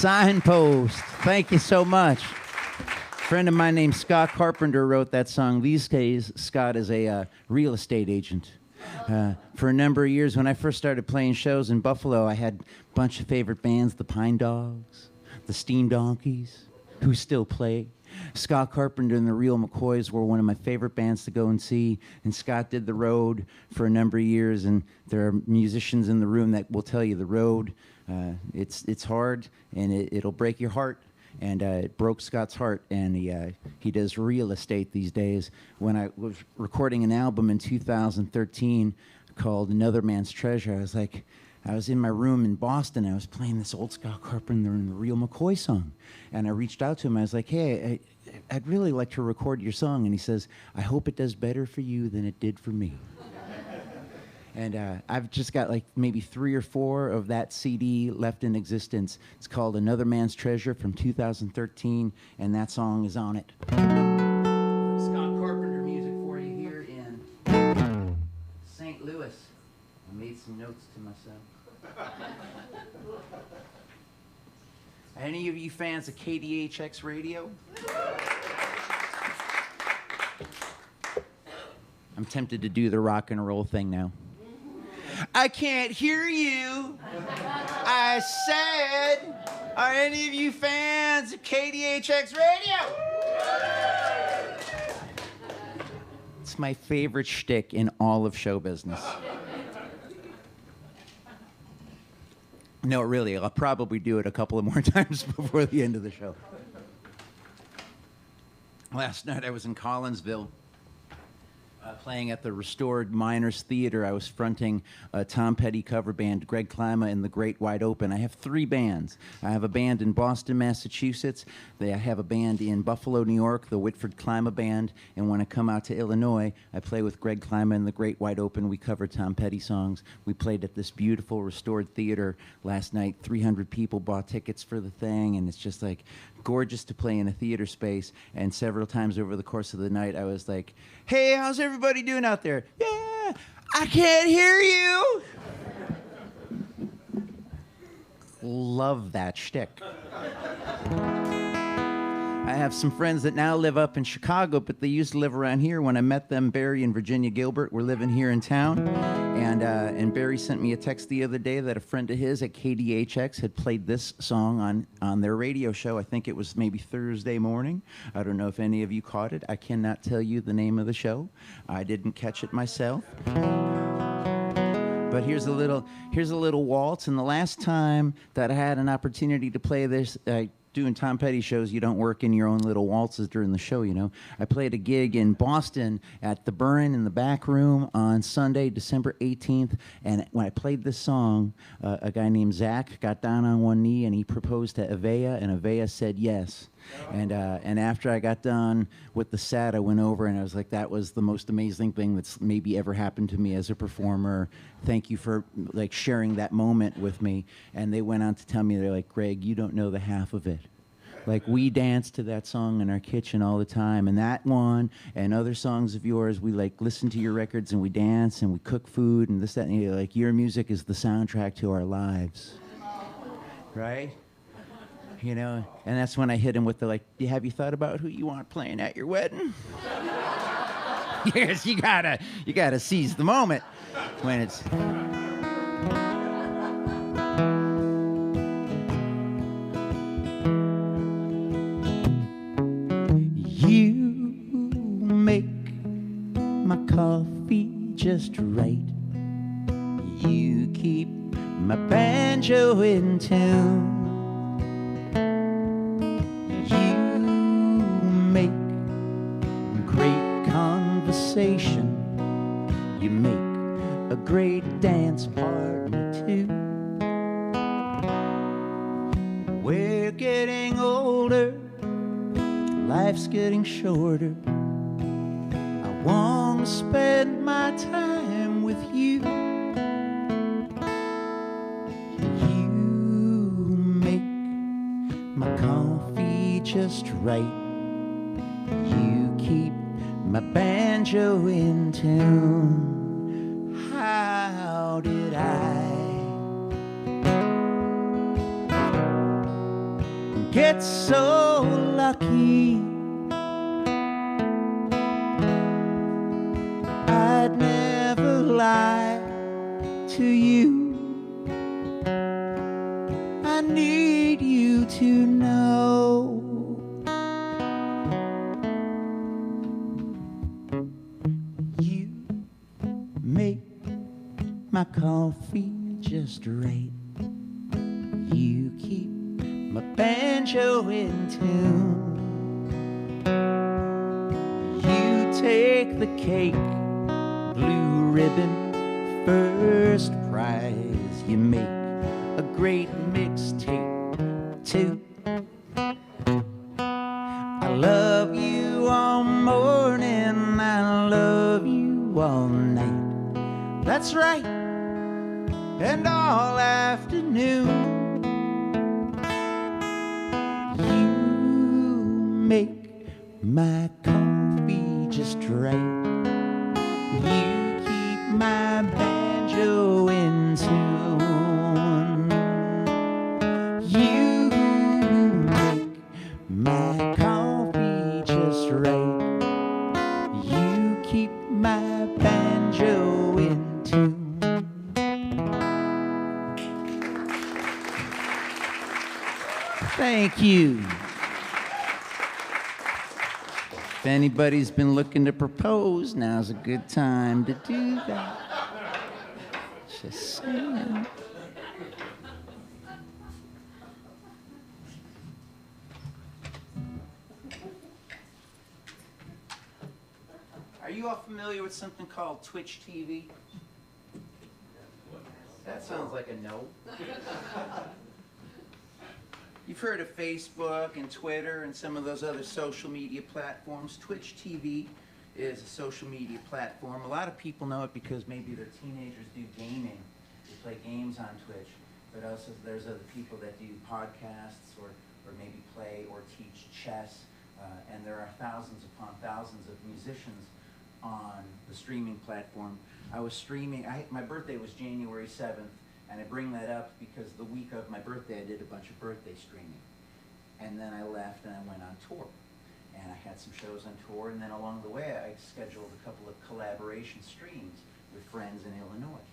Signpost. Thank you so much. A friend of mine named Scott Carpenter wrote that song. These days, Scott is a real estate agent. For a number of years, when I first started playing shows in Buffalo, I had a bunch of favorite bands, the Pine Dogs, the Steam Donkeys, who still play. Scott Carpenter and the Real McCoys were one of my favorite bands to go and see, and Scott did the road for a number of years, and there are musicians in the room that will tell you the road, it's hard, and it'll break your heart. And it broke Scott's heart, and he does real estate these days. When I was recording an album in 2013 called Another Man's Treasure, I was in my room in Boston. I was playing this old Scott Carpenter and the Real McCoy song. And I reached out to him. I was like, hey, I'd really like to record your song. And he says, I hope it does better for you than it did for me. And I've just got like maybe 3 or 4 of that CD left in existence. It's called Another Man's Treasure from 2013, and that song is on it. Scott Carpenter music for you here in St. Louis. I made some notes to myself. Any of you fans of KDHX radio? I'm tempted to do the rock and roll thing now. I can't hear you. I said, are any of you fans of KDHX radio? It's my favorite shtick in all of show business. No, really, I'll probably do it a couple of more times before the end of the show. Last night I was in Collinsville. Playing at the Restored Miners Theater. I was fronting a Tom Petty cover band, Greg Klyma and the Great Wide Open. I have 3 bands. I have a band in Boston, Massachusetts. I have a band in Buffalo, New York, the Whitford Klyma Band. And when I come out to Illinois, I play with Greg Klyma and the Great Wide Open. We cover Tom Petty songs. We played at this beautiful Restored Theater last night. 300 people bought tickets for the thing, and it's just like gorgeous to play in a theater space. And several times over the course of the night, I was like, hey, how's everybody doing out there? Yeah, I can't hear you. Love that shtick. I have some friends that now live up in Chicago, but they used to live around here. When I met them, Barry and Virginia Gilbert were living here in town. And Barry sent me a text the other day that a friend of his at KDHX had played this song on their radio show. I think it was maybe Thursday morning. I don't know if any of you caught it. I cannot tell you the name of the show. I didn't catch it myself. But here's a little waltz. And the last time that I had an opportunity to play this, doing Tom Petty shows, you don't work in your own little waltzes during the show, you know. I played a gig in Boston at the Burn in the back room on Sunday, December 18th, and when I played this song, a guy named Zach got down on one knee and he proposed to Avea, and Avea said yes. And after I got done with the set, I went over and I was like, that was the most amazing thing that's maybe ever happened to me as a performer. Thank you for like sharing that moment with me. And they went on to tell me, they're like, Greg, you don't know the half of it. Like, we dance to that song in our kitchen all the time, and that one and other songs of yours, we like listen to your records and we dance and we cook food and this, that, and the other. Like, your music is the soundtrack to our lives. Right? You know, and that's when I hit him with the like, have you thought about who you want playing at your wedding? Yes, you gotta seize the moment when it's. You make my coffee just right. You keep my banjo in tune. You make a great dance partner too. We're getting older, life's getting shorter. I want to spend my time with you. You make my coffee just right. You keep my banjo in tune. How did I get so lucky. I'd never lie to you. I need you to know you make my coffee just right. You keep my banjo in tune. You take the cake, blue ribbon, first prize. You make a great mixtape too. I love you all morning, I love you all night. That's right, and all afternoon. You make my coffee just right. You keep my banjo in tune. You make my coffee just right. You keep my banjo in tune. Thank you. If anybody's been looking to propose, now's a good time to do that. Just saying. Are you all familiar with something called Twitch TV? That sounds like a no. You've heard of Facebook and Twitter and some of those other social media platforms. Twitch TV is a social media platform. A lot of people know it because maybe their teenagers do gaming. They play games on Twitch. But also there's other people that do podcasts or maybe play or teach chess. And there are thousands upon thousands of musicians on the streaming platform. I was streaming, my birthday was January 7th. And I bring that up because the week of my birthday, I did a bunch of birthday streaming. And then I left and I went on tour. And I had some shows on tour, and then along the way, I scheduled a couple of collaboration streams with friends in Illinois.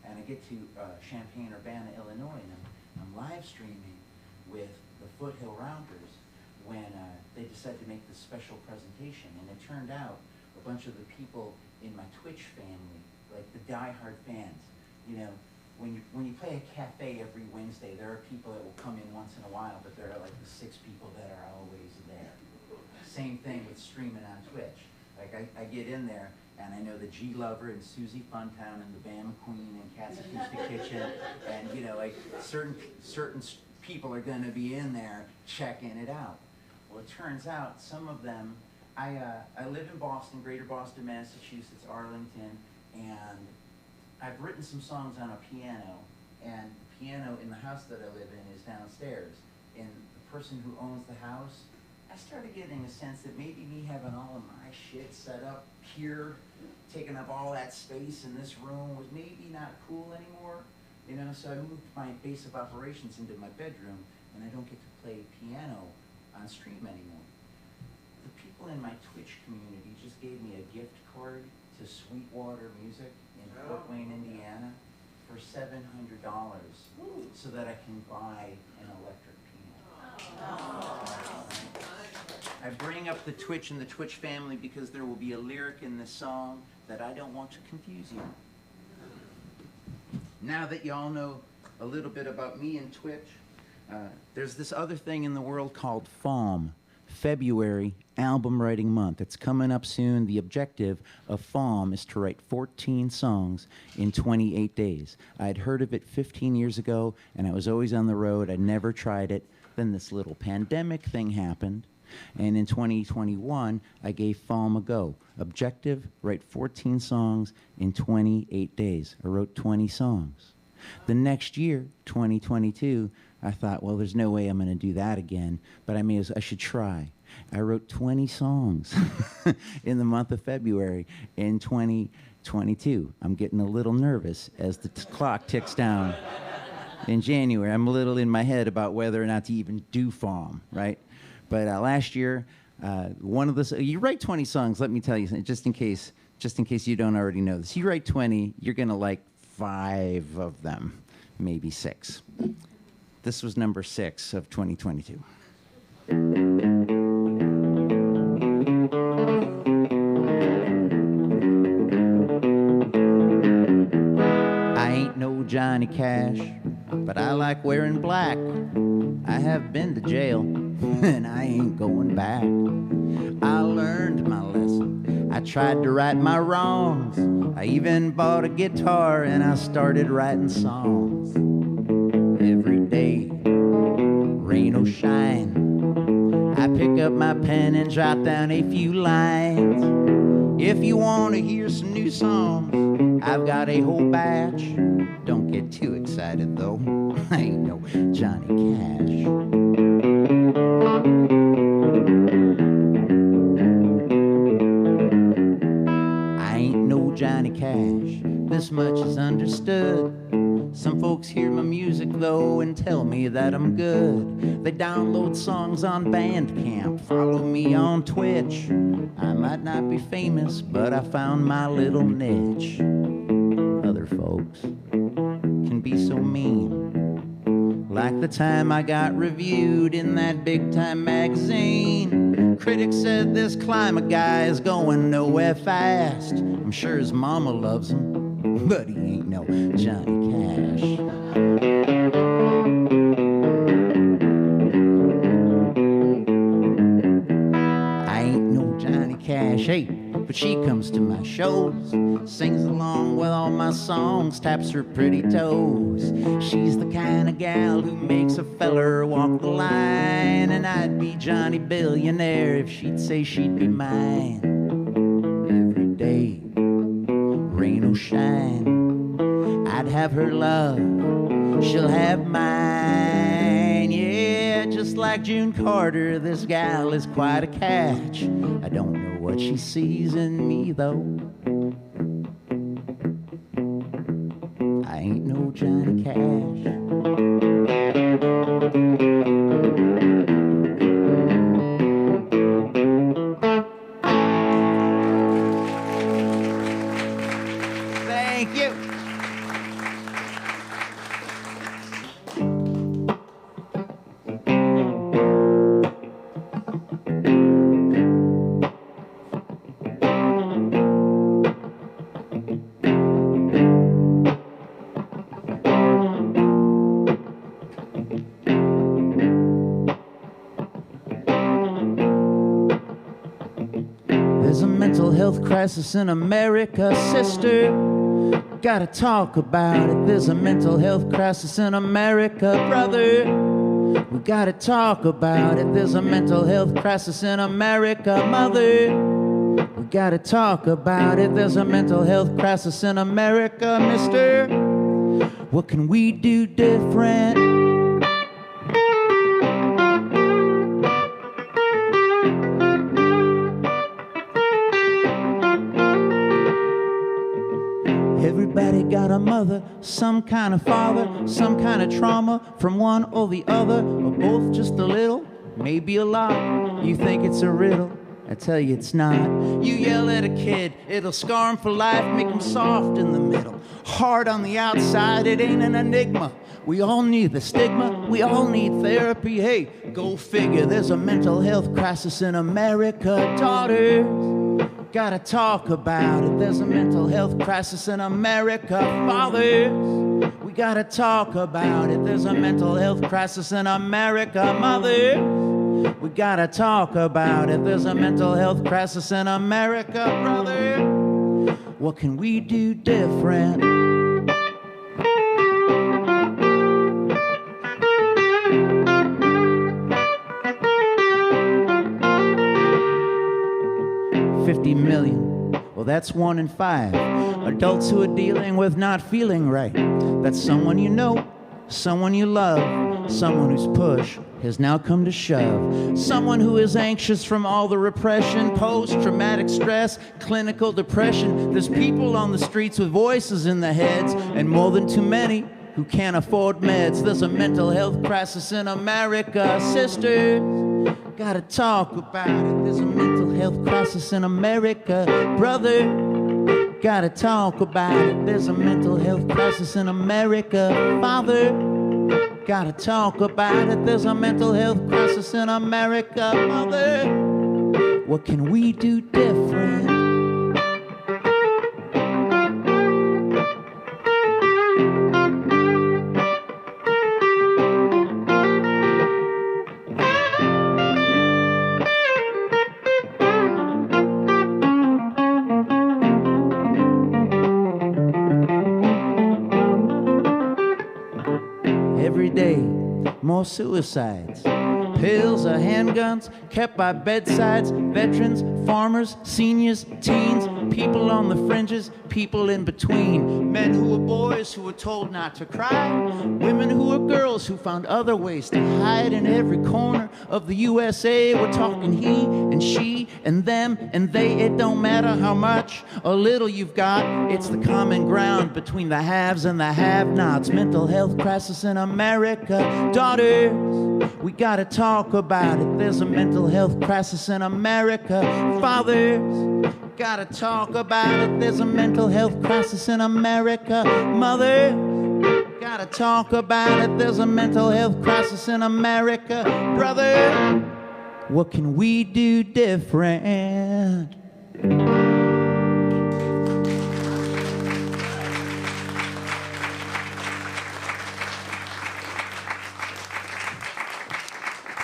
And I get to Champaign-Urbana, Illinois, and I'm live streaming with the Foothill Rounders when they decided to make this special presentation. And it turned out a bunch of the people in my Twitch family, like the diehard fans, you know, when you play a cafe every Wednesday, there are people that will come in once in a while, but there are like the 6 people that are always there. Same thing with streaming on Twitch. Like I get in there and I know the G Lover and Susie Funtown and the Bama Queen and Cat's Acoustic Kitchen, and you know, like certain people are going to be in there checking it out. Well, it turns out some of them. I live in Boston, Greater Boston, Massachusetts, Arlington, and I've written some songs on a piano, and the piano in the house that I live in is downstairs. And the person who owns the house, I started getting a sense that maybe me having all of my shit set up here, taking up all that space in this room, was maybe not cool anymore. You know, so I moved my base of operations into my bedroom, and I don't get to play piano on stream anymore. The people in my Twitch community just gave me a gift card to Sweetwater Music in Fort Wayne, Indiana, for $700 so that I can buy an electric piano. I bring up the Twitch and the Twitch family because there will be a lyric in this song that I don't want to confuse you. Now that y'all know a little bit about me and Twitch, there's this other thing in the world called FALM, February Album Writing Month. It's coming up soon. The objective of FALM is to write 14 songs in 28 days. I'd heard of it 15 years ago, and I was always on the road. I never tried it. Then this little pandemic thing happened, and in 2021, I gave FALM a go. Objective, write 14 songs in 28 days. I wrote 20 songs. The next year, 2022, I thought, well, there's no way I'm going to do that again, but I should try. I wrote 20 songs in the month of February in 2022. I'm getting a little nervous as the clock ticks down. in January. I'm a little in my head about whether or not to even do farm, right? But last year, one of the you write 20 songs. Let me tell you, just in case you don't already know this, you write 20, you're gonna like 5 of them, maybe 6. This was number 6 of 2022. I ain't no Johnny Cash, but I like wearing black. I have been to jail, and I ain't going back. I learned my lesson. I tried to right my wrongs. I even bought a guitar, and I started writing songs. Every day, rain or shine, I pick up my pen and jot down a few lines. If you want to hear some new songs, I've got a whole batch. Don't get too excited though, I ain't no Johnny Cash. I ain't no Johnny Cash, this much is understood. Some folks hear my music though and tell me that I'm good. They download songs on Bandcamp, follow me on Twitch. I might not be famous, but I found my little niche. Other folks can be so mean. Like the time I got reviewed in that big time magazine. Critics said this Klyma guy is going nowhere fast. I'm sure his mama loves him, but he ain't no Johnny Cash. I ain't no Johnny Cash, hey, but she comes to my shows, sings along with all my songs, taps her pretty toes. She's the kind of gal who makes a feller walk the line, and I'd be Johnny Billionaire if she'd say she'd be mine. Every day, rain or shine, I'd have her love, she'll have mine. Yeah, just like June Carter, this gal is quite a catch. I don't know what she sees in me though. I ain't no Johnny Cash. Thank you. There's a mental health crisis in America, sister. Gotta talk about it. There's a mental health crisis in America, brother. We gotta talk about it. There's a mental health crisis in America, mother. We gotta talk about it. There's a mental health crisis in America, mister. What can we do different? Everybody got a mother, some kind of father, some kind of trauma from one or the other, or both just a little, maybe a lot. You think it's a riddle, I tell you it's not. You yell at a kid, it'll scar him for life, make him soft in the middle, hard on the outside, it ain't an enigma. We all need the stigma, we all need therapy. Hey, go figure, there's a mental health crisis in America, daughters. Gotta talk about it. There's a mental health crisis in America, fathers. We gotta talk about it. There's a mental health crisis in America, mothers. We gotta talk about it. There's a mental health crisis in America, brother. What can we do different? $50 million, well that's 1 in 5 adults who are dealing with not feeling right. That's someone you know, someone you love, someone whose push has now come to shove, someone who is anxious from all the repression, post-traumatic stress, clinical depression. There's people on the streets with voices in their heads, and more than too many who can't afford meds. There's a mental health crisis in America. Sisters, gotta talk about it. There's a mental health crisis in America. Brother, gotta talk about it. There's a mental health crisis in America. Father, gotta talk about it. There's a mental health crisis in America. Mother, what can we do different? Every day, more suicides. Pills or handguns kept by bedsides. Veterans, farmers, seniors, teens, people on the fringes, people in between. Men who were boys who were told not to cry. Women who were girls who found other ways to hide. In every corner of the USA, we're talking he and she and them and they. It don't matter how much or little you've got. It's the common ground between the haves and the have-nots. Mental health crisis in America. Daughters, we gotta talk about it. There's a mental health crisis in America. Fathers, gotta talk about it. There's a mental health crisis in America. Mother, gotta talk about it. There's a mental health crisis in America. Brother, what can we do different?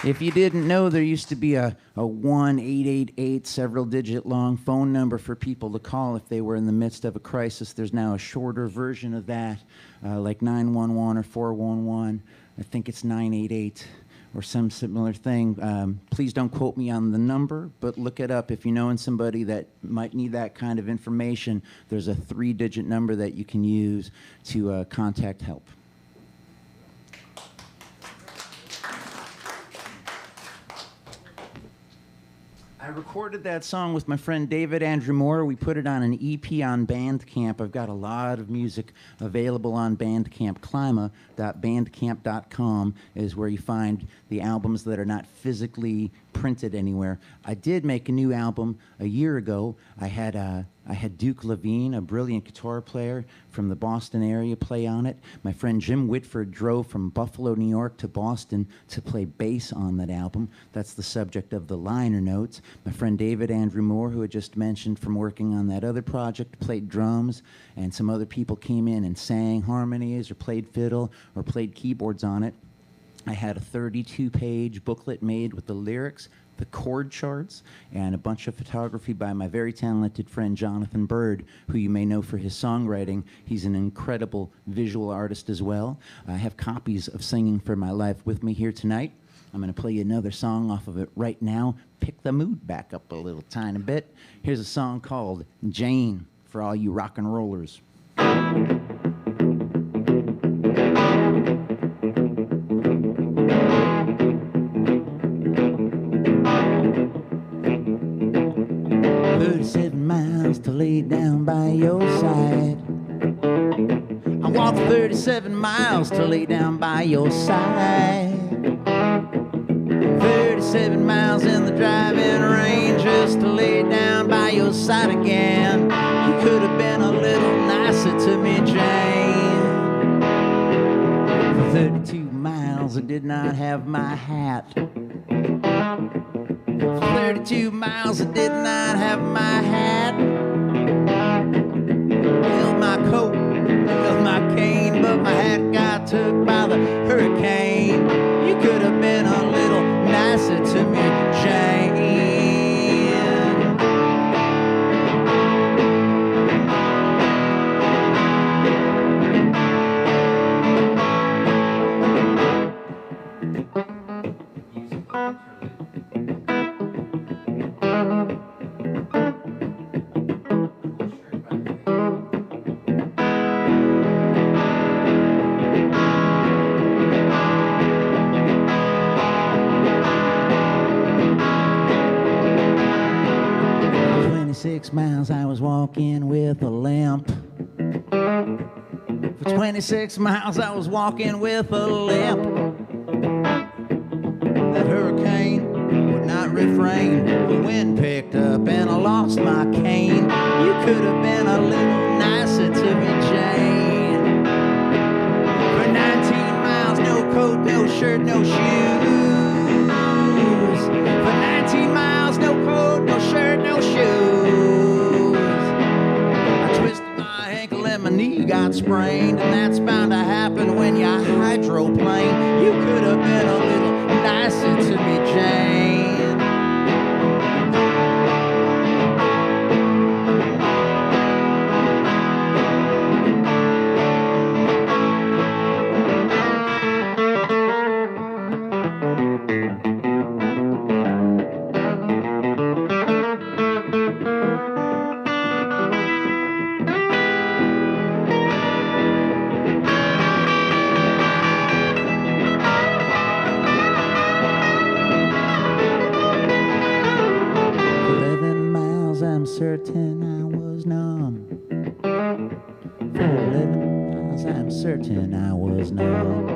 If you didn't know, there used to be a 1-888 several-digit long phone number for people to call if they were in the midst of a crisis. There's now a shorter version of that, like 911 or 411. I think it's 988 or some similar thing. Please don't quote me on the number, but look it up. If you know somebody that might need that kind of information, there's a 3-digit number that you can use to contact help. I recorded that song with my friend David Andrew Moore. We put it on an EP on Bandcamp. I've got a lot of music available on Bandcamp. Klyma.bandcamp.com is where you find the albums that are not physically printed anywhere. I did make a new album a year ago. I had Duke Levine, a brilliant guitar player from the Boston area, play on it. My friend Jim Whitford drove from Buffalo, New York to Boston to play bass on that album. That's the subject of the liner notes. My friend David Andrew Moore, who I just mentioned from working on that other project, played drums, and some other people came in and sang harmonies or played fiddle or played keyboards on it. I had a 32-page booklet made with the lyrics, the chord charts, and a bunch of photography by my very talented friend Jonathan Bird, who you may know for his songwriting. He's an incredible visual artist as well. I have copies of Singing for My Life with me here tonight. I'm going to play you another song off of it right now. Pick the mood back up a little tiny bit. Here's a song called Jane for all you rock and rollers. 37 miles to lay down by your side. I walked 37 miles to lay down by your side. 37 miles in the driving range just to lay down by your side again. You could have been a little nicer to me, Jane. For 32 miles I did not have my hat. 32 miles, I did not have my hat. Held my coat, held my cane, but my hat got took by the hurricane. You could have been a little nicer to me, Jane. Miles I was walking with a lamp. For 26 miles I was walking with a limp. That hurricane would not refrain. The wind picked up and I lost my cane. You could have been a little nicer to me, Jane. For 19 miles, no coat, no shirt, no shoes. For 19 miles, no coat, no shirt, no shoes. I twisted my ankle and my knee got sprained, and that's bound to happen when you hydroplane. You could have been a little nicer to me, Jane. Certain I was numb. For 11 miles I'm certain I was numb.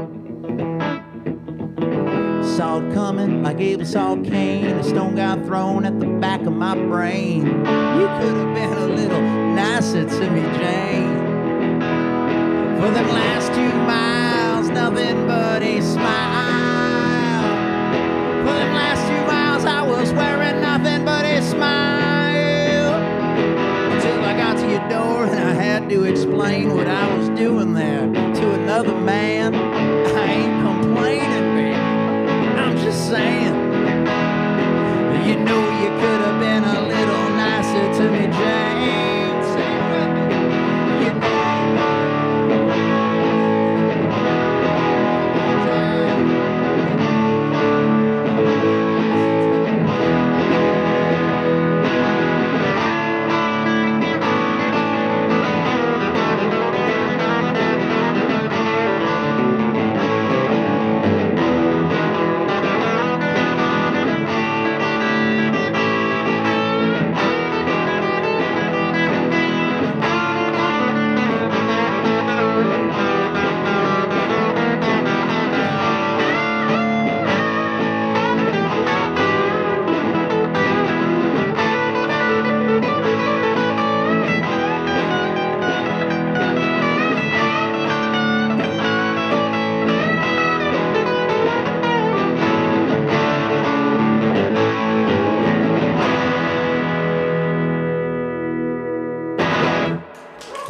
Saw it coming like Abel saw Cain. A stone got thrown at the back of my brain. You could have been a little nicer to me, Jane. For them last 2 miles, nothing but a smile. For them last 2 miles I was wearing nothing but a smile. Your door, and I had to explain what I was doing there to another man. I ain't complaining, baby, I'm just saying. You know you could have been a little nicer to me, Jane. Say it with me. You know.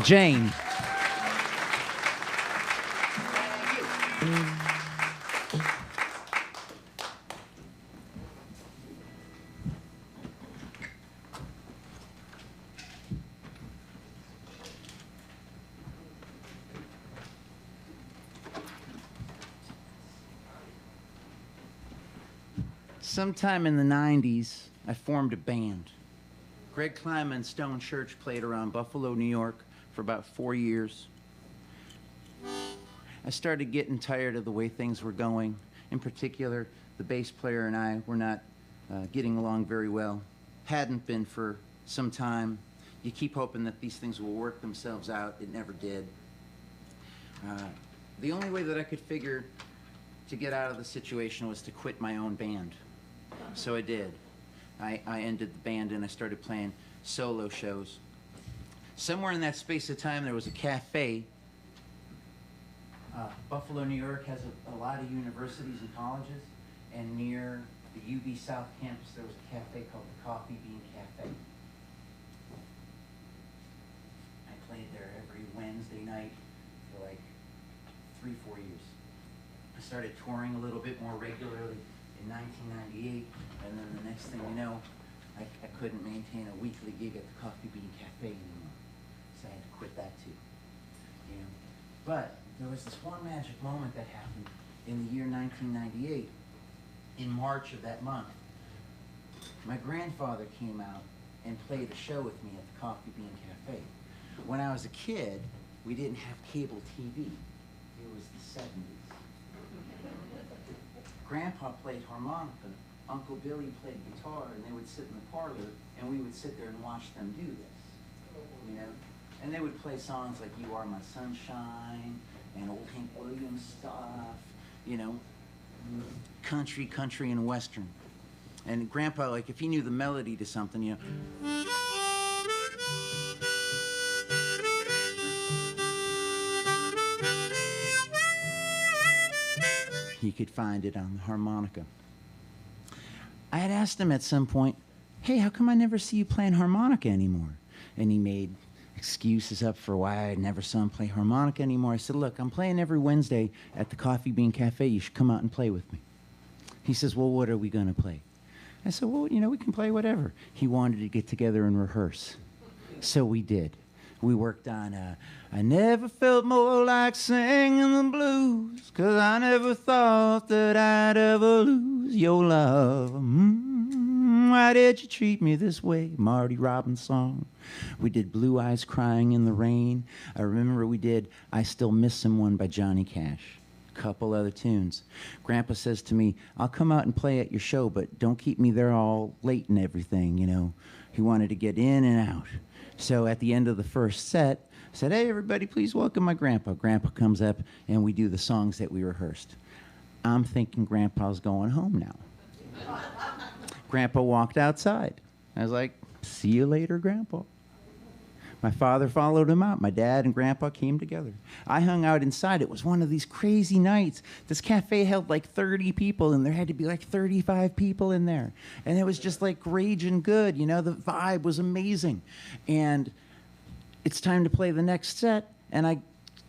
Jane. Sometime in the 90s, I formed a band. Greg Klyma and Stone Church played around Buffalo, New York for about 4 years. I started getting tired of the way things were going. In particular, the bass player and I were not getting along very well. Hadn't been for some time. You keep hoping that these things will work themselves out. It never did. The only way that I could figure to get out of the situation was to quit my own band. So I did. I ended the band and I started playing solo shows. Somewhere in that space of time, there was a cafe. Buffalo, New York has a lot of universities and colleges, and near the UB South campus, there was a cafe called the Coffee Bean Cafe. I played there every Wednesday night for like 3-4 years. I started touring a little bit more regularly in 1998, and then the next thing you know, I couldn't maintain a weekly gig at the Coffee Bean Cafe anymore, so I had to quit that too. You know? But there was this one magic moment that happened in the year 1998. In March of that month, my grandfather came out and played a show with me at the Coffee Bean Cafe. When I was a kid, we didn't have cable TV. It was the 70s. Grandpa played harmonica, Uncle Billy played guitar, and they would sit in the parlor, and we would sit there and watch them do this, you know? And they would play songs like You Are My Sunshine and old Hank Williams stuff, you know, country, and western. And Grandpa, like, if he knew the melody to something, you know, he could find it on the harmonica. I had asked him at some point, hey, how come I never see you playing harmonica anymore? And he made excuses up for why I never saw him play harmonica anymore. I said, look, I'm playing every Wednesday at the Coffee Bean Cafe. You should come out and play with me. He says, well, what are we going to play? I said, well, you know, we can play whatever. He wanted to get together and rehearse. So we did. We worked on I never felt more like singing the blues, 'cause I never thought that I'd ever lose your love. Why did you treat me this way? Marty Robbins song. We did Blue Eyes Crying in the Rain. I remember we did I Still Miss Someone by Johnny Cash. A couple other tunes. Grandpa says to me, I'll come out and play at your show, but don't keep me there all late and everything, you know. He wanted to get in and out. So at the end of the first set, I said, hey, everybody, please welcome my grandpa. Grandpa comes up, and we do the songs that we rehearsed. I'm thinking Grandpa's going home now. Grandpa walked outside. I was like, see you later, Grandpa. My father followed him out. My dad and Grandpa came together. I hung out inside. It was one of these crazy nights. This cafe held like 30 people, and there had to be like 35 people in there. And it was just like raging good. You know, the vibe was amazing. And it's time to play the next set, and I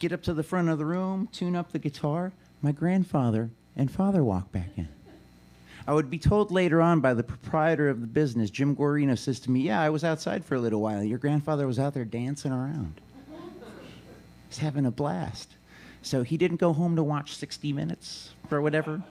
get up to the front of the room, tune up the guitar. My grandfather and father walk back in. I would be told later on by the proprietor of the business, Jim Guarino, says to me, yeah, I was outside for a little while. Your grandfather was out there dancing around. He's having a blast. So he didn't go home to watch 60 Minutes or whatever.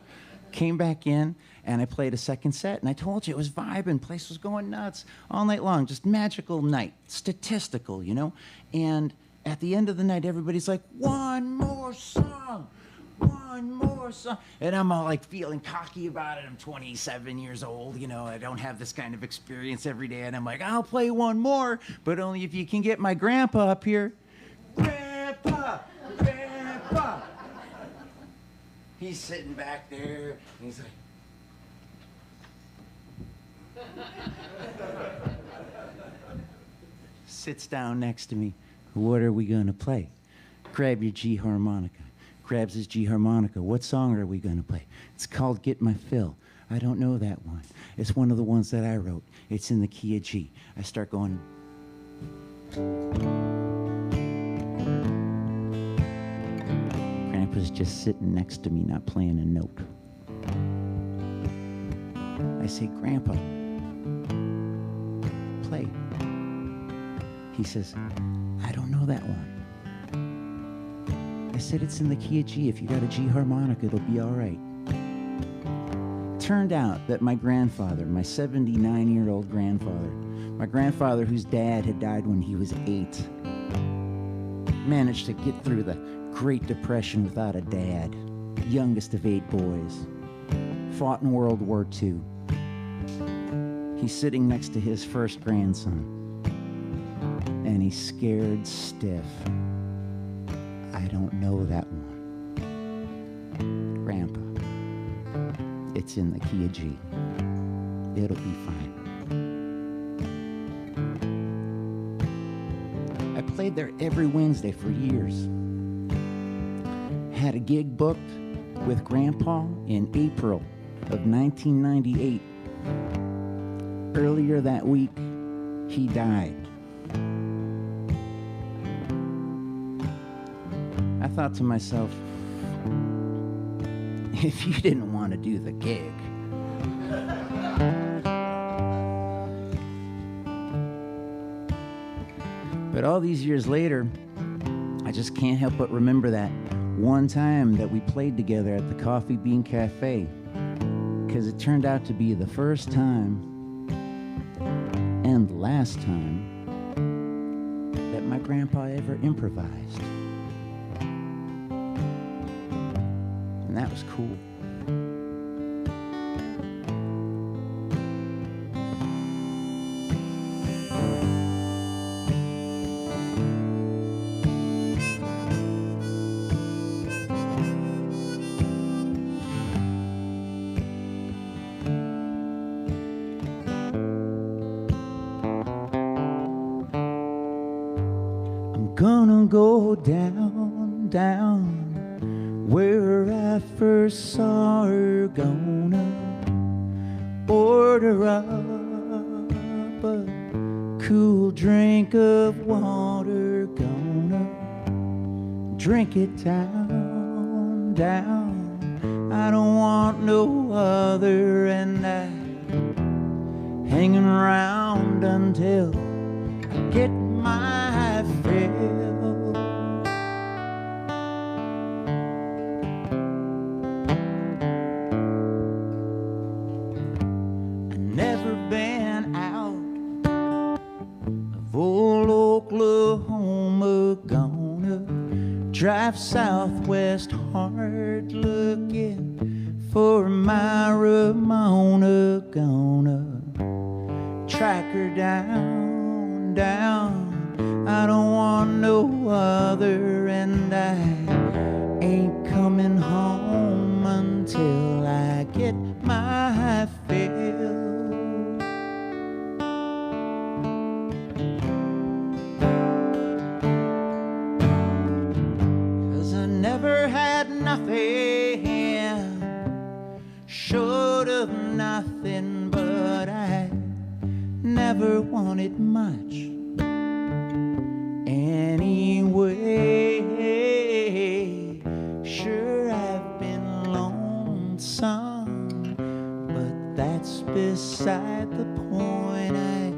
Came back in, and I played a second set. And I told you, it was vibing. Place was going nuts all night long. Just magical night. Statistical, you know. And at the end of the night, everybody's like, one more song. One more song. And I'm all like feeling cocky about it. I'm 27 years old, you know, I don't have this kind of experience every day. And I'm like, I'll play one more, but only if you can get my grandpa up here. Grandpa! Grandpa! He's sitting back there, and he's like... Sits down next to me. What are we going to play? Grab your G harmonica. Grabs his G harmonica. What song are we going to play? It's called Get My Fill. I don't know that one. It's one of the ones that I wrote. It's in the key of G. I start going. Grandpa's just sitting next to me, not playing a note. I say, Grandpa, play. He says, I don't know that one. I said, it's in the key of G. If you got a G harmonica, it'll be all right. Turned out that my grandfather, my 79-year-old grandfather, my grandfather whose dad had died when he was 8, managed to get through the Great Depression without a dad, youngest of 8 boys, fought in World War II. He's sitting next to his first grandson, and he's scared stiff. I don't know that one. Grandpa, it's in the key of G. It'll be fine. I played there every Wednesday for years. Had a gig booked with Grandpa in April of 1998. Earlier that week, he died. I thought to myself, if you didn't want to do the gig, but all these years later, I just can't help but remember that one time that we played together at the Coffee Bean Cafe, because it turned out to be the first time and the last time that my grandpa ever improvised. And that was cool. gonna go down, down where I first saw her. Gonna order up a cool drink of water. Gonna drink it down, down. I don't want no other, and I'm hanging around until I get my fill. I've never been out of old Oklahoma. Gonna drive southwest hard looking for my Ramona. Gonna track her down, down. I don't want no other, and I ain't coming home until I get my fill. 'Cause I never had nothing short of nothing, but I never wanted much anyway. Sure, I've been lonesome, but that's beside the point. I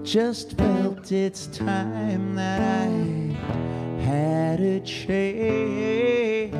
just felt it's time that I had a change.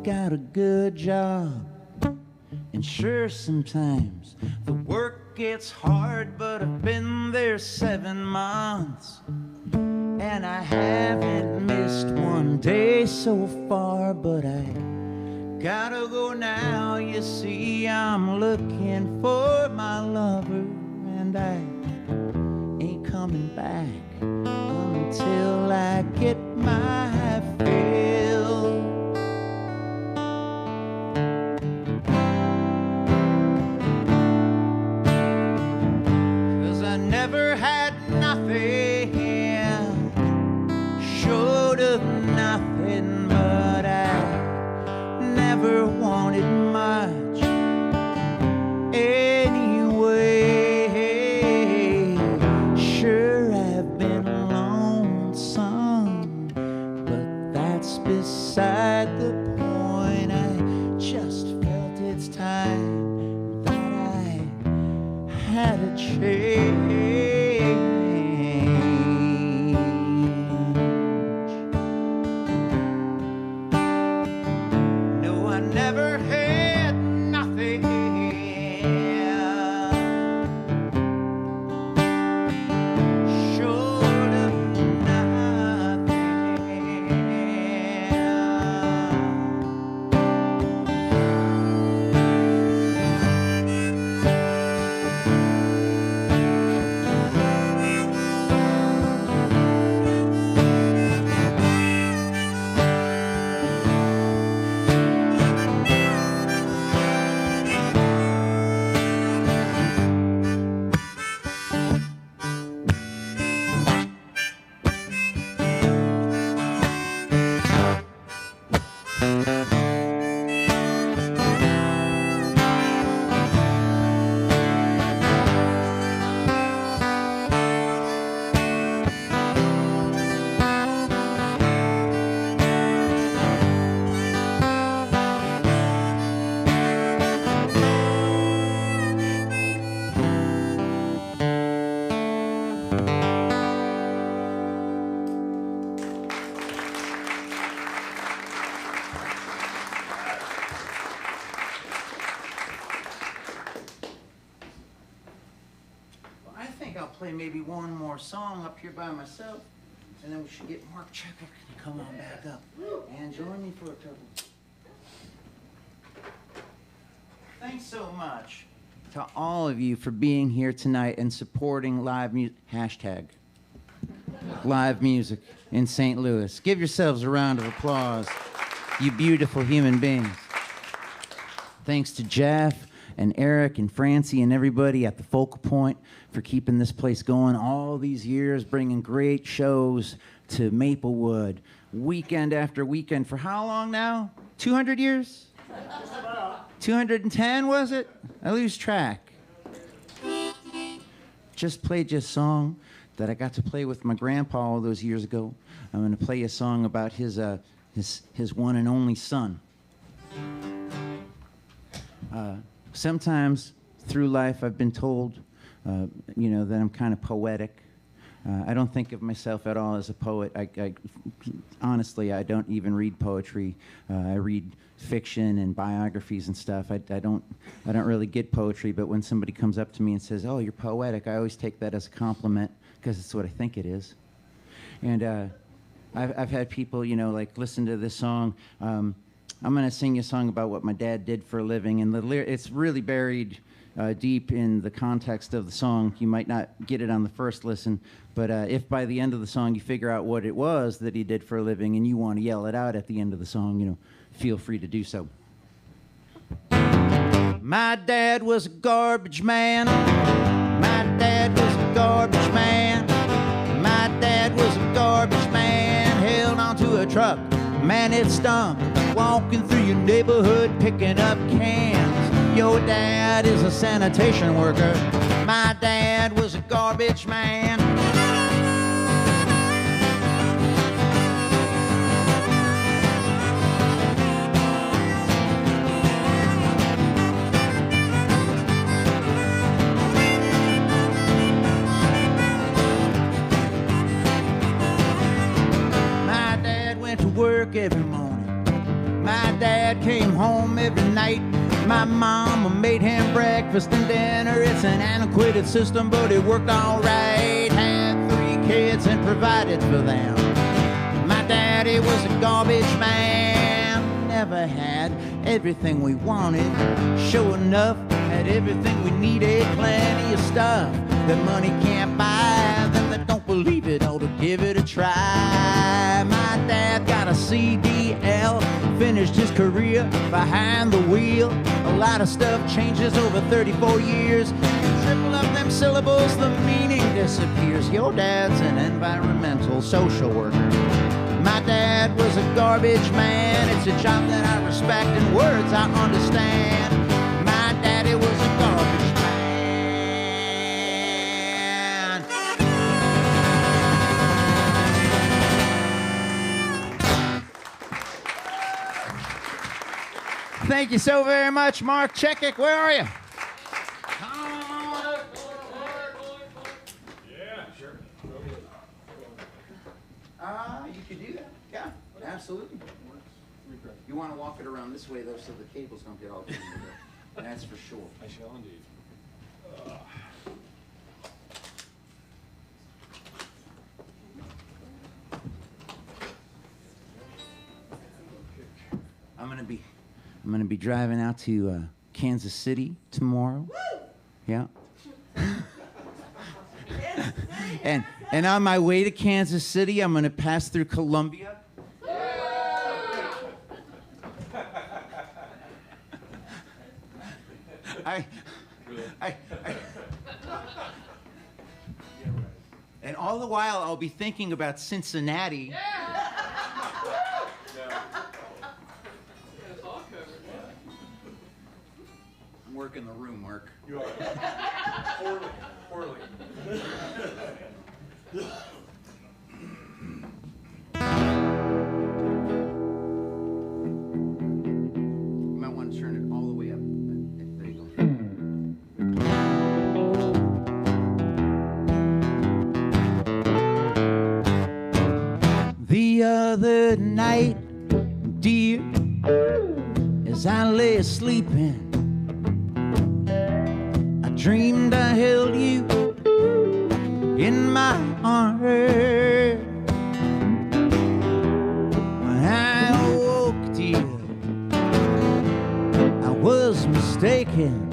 Got a good job, and sure sometimes the work gets hard, but I've been there 7 months and I haven't missed one day so far. But I gotta go now, you see. I'm looking for my lover, and I ain't coming back until I get my fill. 'Cause I never had nothing short of nothing, but I never wanted much anyway. Sure, I've been lonesome, but maybe one more song up here by myself, and then we should get Marc Chechik to come on back up and join me for a couple. Thanks so much to all of you for being here tonight and supporting live music. Hashtag live music in St. Louis. Give yourselves a round of applause, you beautiful human beings. Thanks to Jeff and Eric and Francie and everybody at the Focal Point for keeping this place going all these years, bringing great shows to Maplewood, weekend after weekend. For how long now? 200 years? 210, was it? I lose track. Just played you a song that I got to play with my grandpa all those years ago. I'm going to play a song about his one and only son. Sometimes through life I've been told, that I'm kind of poetic. I don't think of myself at all as a poet. Honestly, I don't even read poetry. I read fiction and biographies and stuff. I don't really get poetry, but when somebody comes up to me and says, "Oh, you're poetic," I always take that as a compliment because it's what I think it is. And I've had people, listen to this song. I'm going to sing you a song about what my dad did for a living, and it's really buried deep in the context of the song. You might not get it on the first listen, but if by the end of the song you figure out what it was that he did for a living and you want to yell it out at the end of the song, feel free to do so. My dad was a garbage man. My dad was a garbage man. My dad was a garbage man. Held onto a truck, man, it stunk. Walking through your neighborhood picking up cans. Your dad is a sanitation worker. My dad was a garbage man. My dad went to work every morning. My dad came home every night. My mama made him breakfast and dinner. It's an antiquated system, but it worked all right. Had 3 kids and provided for them. My daddy was a garbage man. Never had everything we wanted. Sure enough, had everything we needed. Plenty of stuff that money can't buy. Them that don't believe it ought to give it a try. My dad got a CDL, finished his career behind the wheel. A lot of stuff changes over 34 years. You triple up them syllables, the meaning disappears. Your dad's an environmental social worker. My dad was a garbage man. It's a job that I respect and words I understand. My daddy was a garbage man. Thank you so very much, Marc Chechik. Where are you? Yeah, sure. You could do that. Yeah, absolutely. You want to walk it around this way, though, so the cables don't get all tangled up. That's for sure. I shall indeed. I'm gonna be driving out to Kansas City tomorrow. Yeah. and on my way to Kansas City, I'm gonna pass through Columbia. And all the while, I'll be thinking about Cincinnati. I'm working the room, Mark. You are. Poorly. You might want to turn it all the way up. There you go. The other night, dear, as I lay sleeping, I dreamed I held you breaking.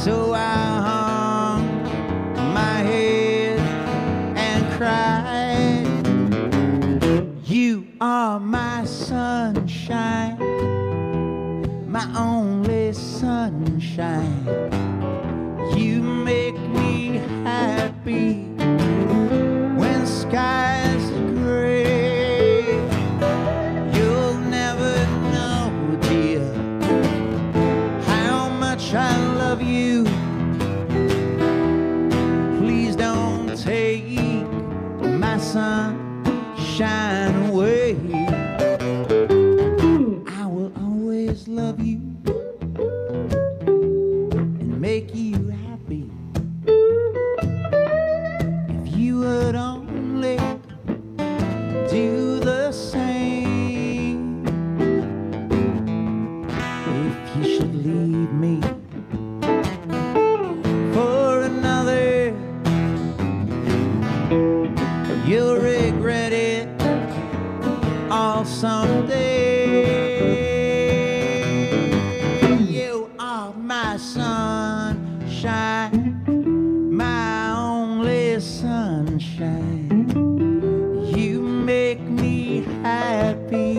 So I hung my head and cried. You are my sunshine, my only sunshine. You make me happy when skies are gray. You'll never know, dear, how much I love you. Please don't take my sunshine away. I will always love you and make you happy. If you would only do the same. If you should leave me for another, you'll regret it all someday. You are my sunshine, my only sunshine. You make me happy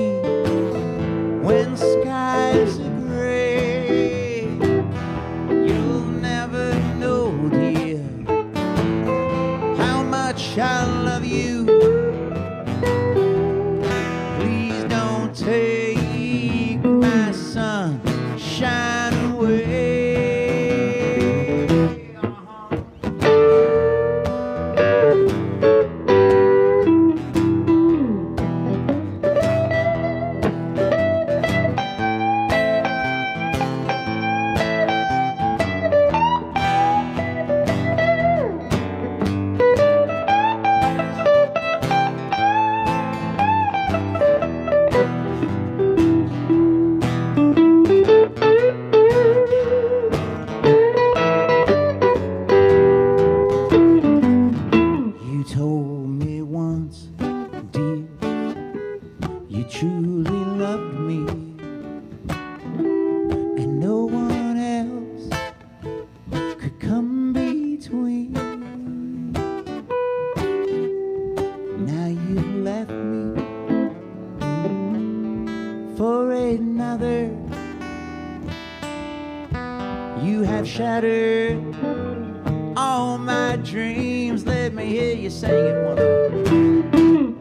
when skies are gray. You'll never know, dear, how much I love you. Please don't take my sunshine away. You told me once, dear, you truly loved me, and no one else could come between. Now you've left me for another. You have shattered all my dreams. Let me hear you sing it one more.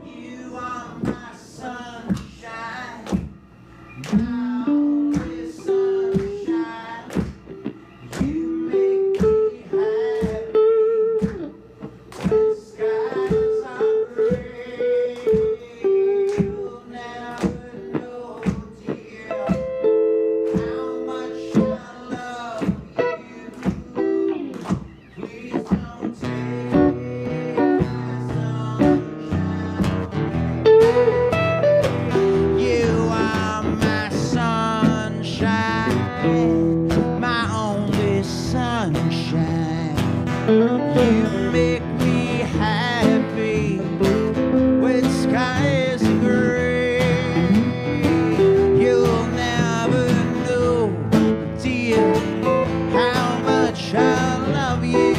You are my sunshine, my only sunshine. You make me happy when skies are gray. You'll never know, dear, how much I love you. Please don't take my sunshine. You are my sunshine, my only sunshine. You make me happy when skies are gray. You'll never know, dear, how much I love you.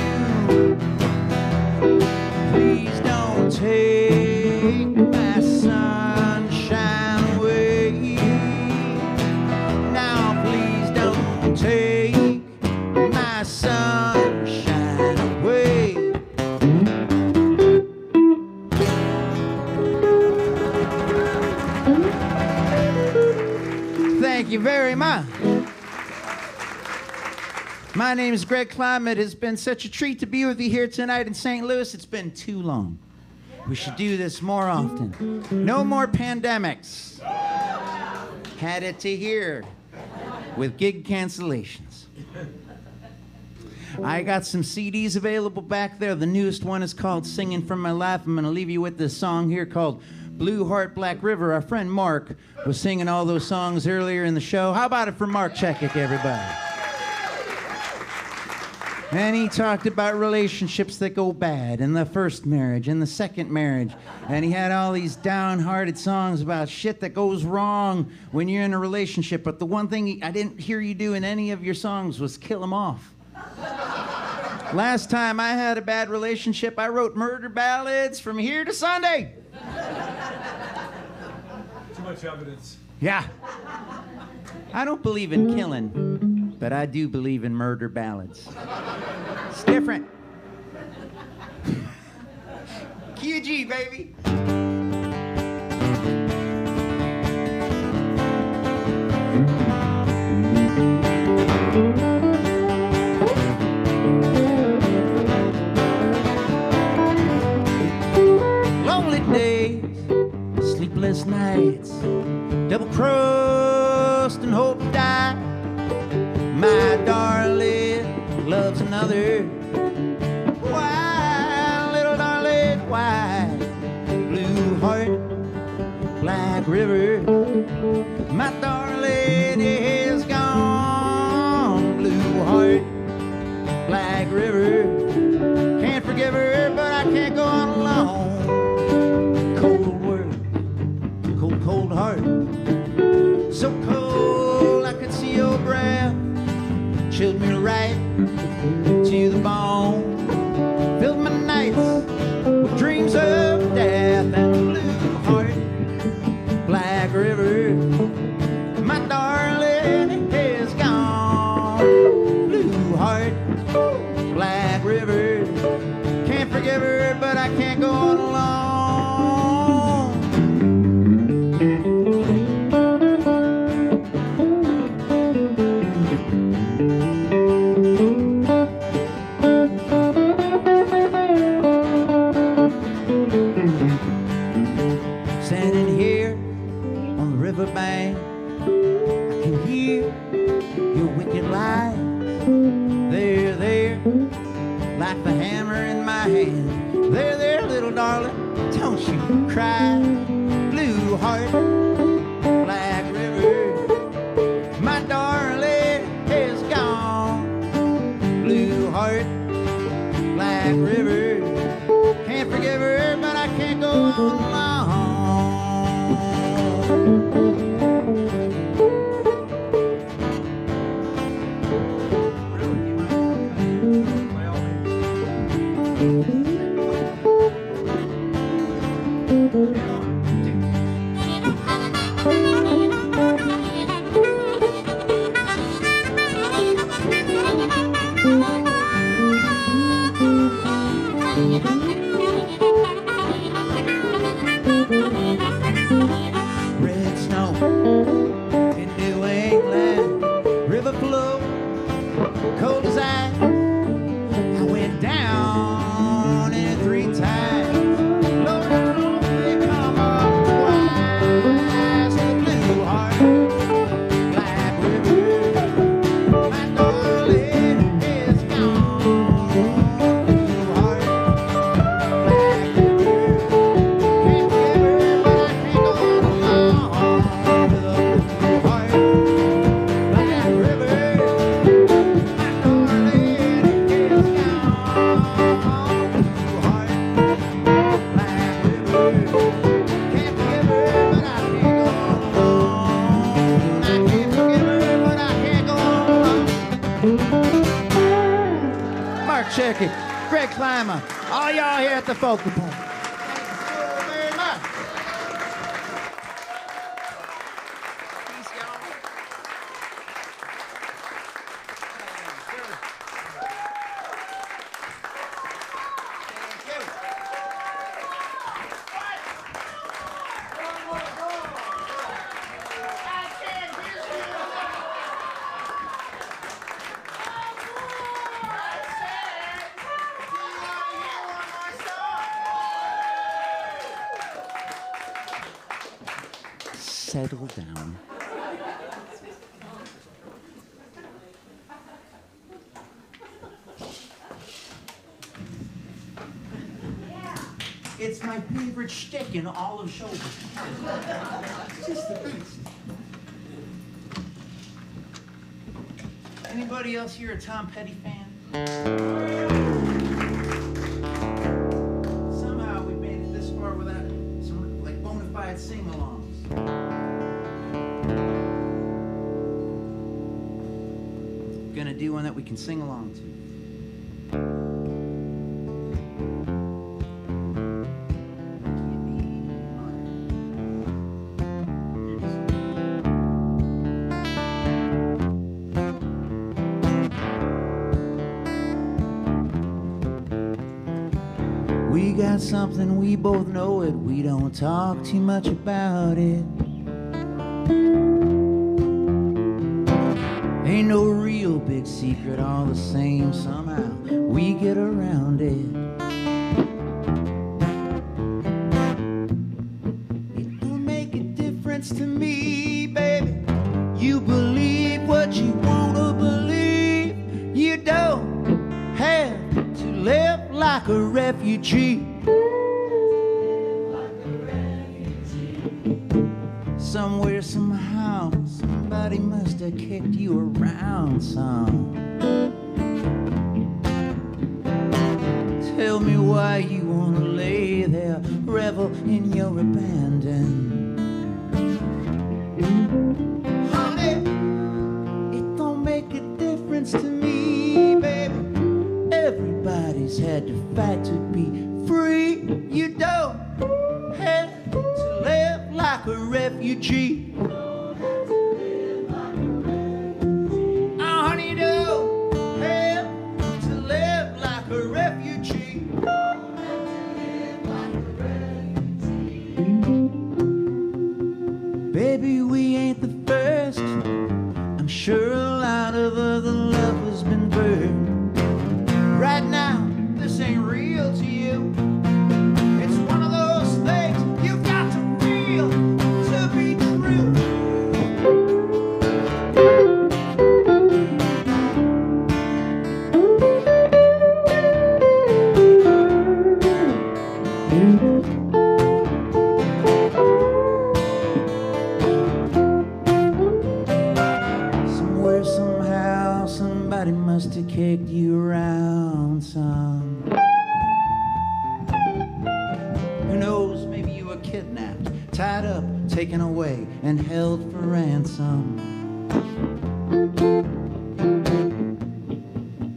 Please don't take my sunshine away. Now please don't take my sunshine away. Thank you very much. My name is Greg Klyma. It has been such a treat to be with you here tonight in St. Louis. It's been too long. We should do this more often. No more pandemics. Had it to here with gig cancellations. I got some CDs available back there. The newest one is called Singing From My Life. I'm going to leave you with this song here called Blue Heart, Black River. Our friend Marc was singing all those songs earlier in the show. How about it for Marc Chechik, everybody? And he talked about relationships that go bad, and the first marriage, and the second marriage. And he had all these downhearted songs about shit that goes wrong when you're in a relationship. But the one thing I didn't hear you do in any of your songs was kill him off. Last time I had a bad relationship, I wrote murder ballads from here to Sunday. Too much evidence. Yeah. I don't believe in killing, but I do believe in murder ballads. It's different. QG, baby. Lonely days, sleepless nights, double-crossed and hope to die. My darling loves another. Why, little darling, why? Blue heart, black river. My darling is gone. Blue heart, black river. Can't forgive her, but I can't go on alone. Cold world, cold, cold heart. So cold I could see your breath. Chilled me right to the bone. Filled my nights with dreams of death. And blue heart, black river. My darling is gone. Blue heart, black river. Can't forgive her, but I can't go on alone. Standing here on the riverbank, I can hear your wicked lies. They're there, like the hammer in my hand. They're there, little darling, don't you cry. Blue heart, black river. My darling is gone. Blue heart, black river. Can't forgive her, but I can't go on alone. Red snow in New England, river flow, cold as ice. I went down in it 3 times. Lord, they come up twice. Blue heart, black river. My darling is gone. Blue heart, black river. Can't forgive her, but I can't go on alone. Blue heart, black river. My darling is gone. Blue heart, black river. Can't forgive her, but I can't go on alone. I can't forgive her, but I can't go on alone. Marc Chechik, Greg Klyma, all y'all here at the Focal Point. Thank you very much. Peace, y'all. Thank you. Settle down. It's my favorite shtick in all of show business. It's just the best. Anybody else here a Tom Petty fan? Somehow we made it this far without some like bona fide sing-alongs. Gonna do one that we can sing along to. We got something, we both know it. We don't talk too much about it. Ain't no real big secret, all the same. Somehow we get around it. It don't make a difference to me, baby. You believe what you wanna believe. You don't have to live like a refugee. Somewhere, somehow, somebody must have kicked you around some. Tell me why you wanna lay there, revel in your abandon. Honey, it don't make a difference to me, baby. Everybody's had to fight to be free. You don't have to live like a refugee. Oh, honey, you don't have to live like a refugee. Baby, we ain't the first. I'm sure a lot of other love has been burned. Right now, this ain't real to you. It's one of those things you've got to feel to be true. Somewhere, somehow, somebody must have kicked you around some. Who knows, maybe you were kidnapped, tied up, taken away, and held for ransom.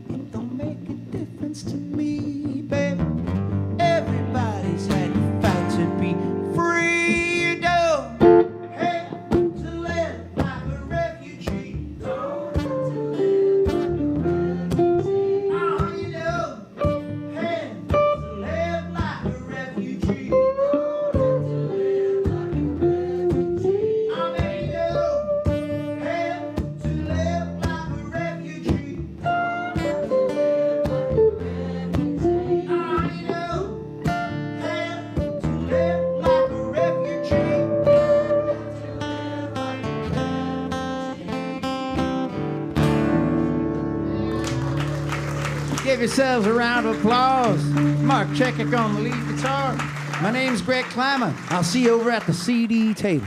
It don't make a difference to me, baby. Everybody's had to fight to be free. You don't have to live like a refugee. Don't have to live like a refugee. Oh, you don't have to live like a refugee. Don't have to live like a refugee. Oh, man, you don't have to live like a refugee. Don't have to live like a refugee. Oh, you don't have to live like a refugee. Give yourselves a round of applause. Marc Chechik on the lead guitar. My name's Greg Klyma. I'll see you over at the CD table.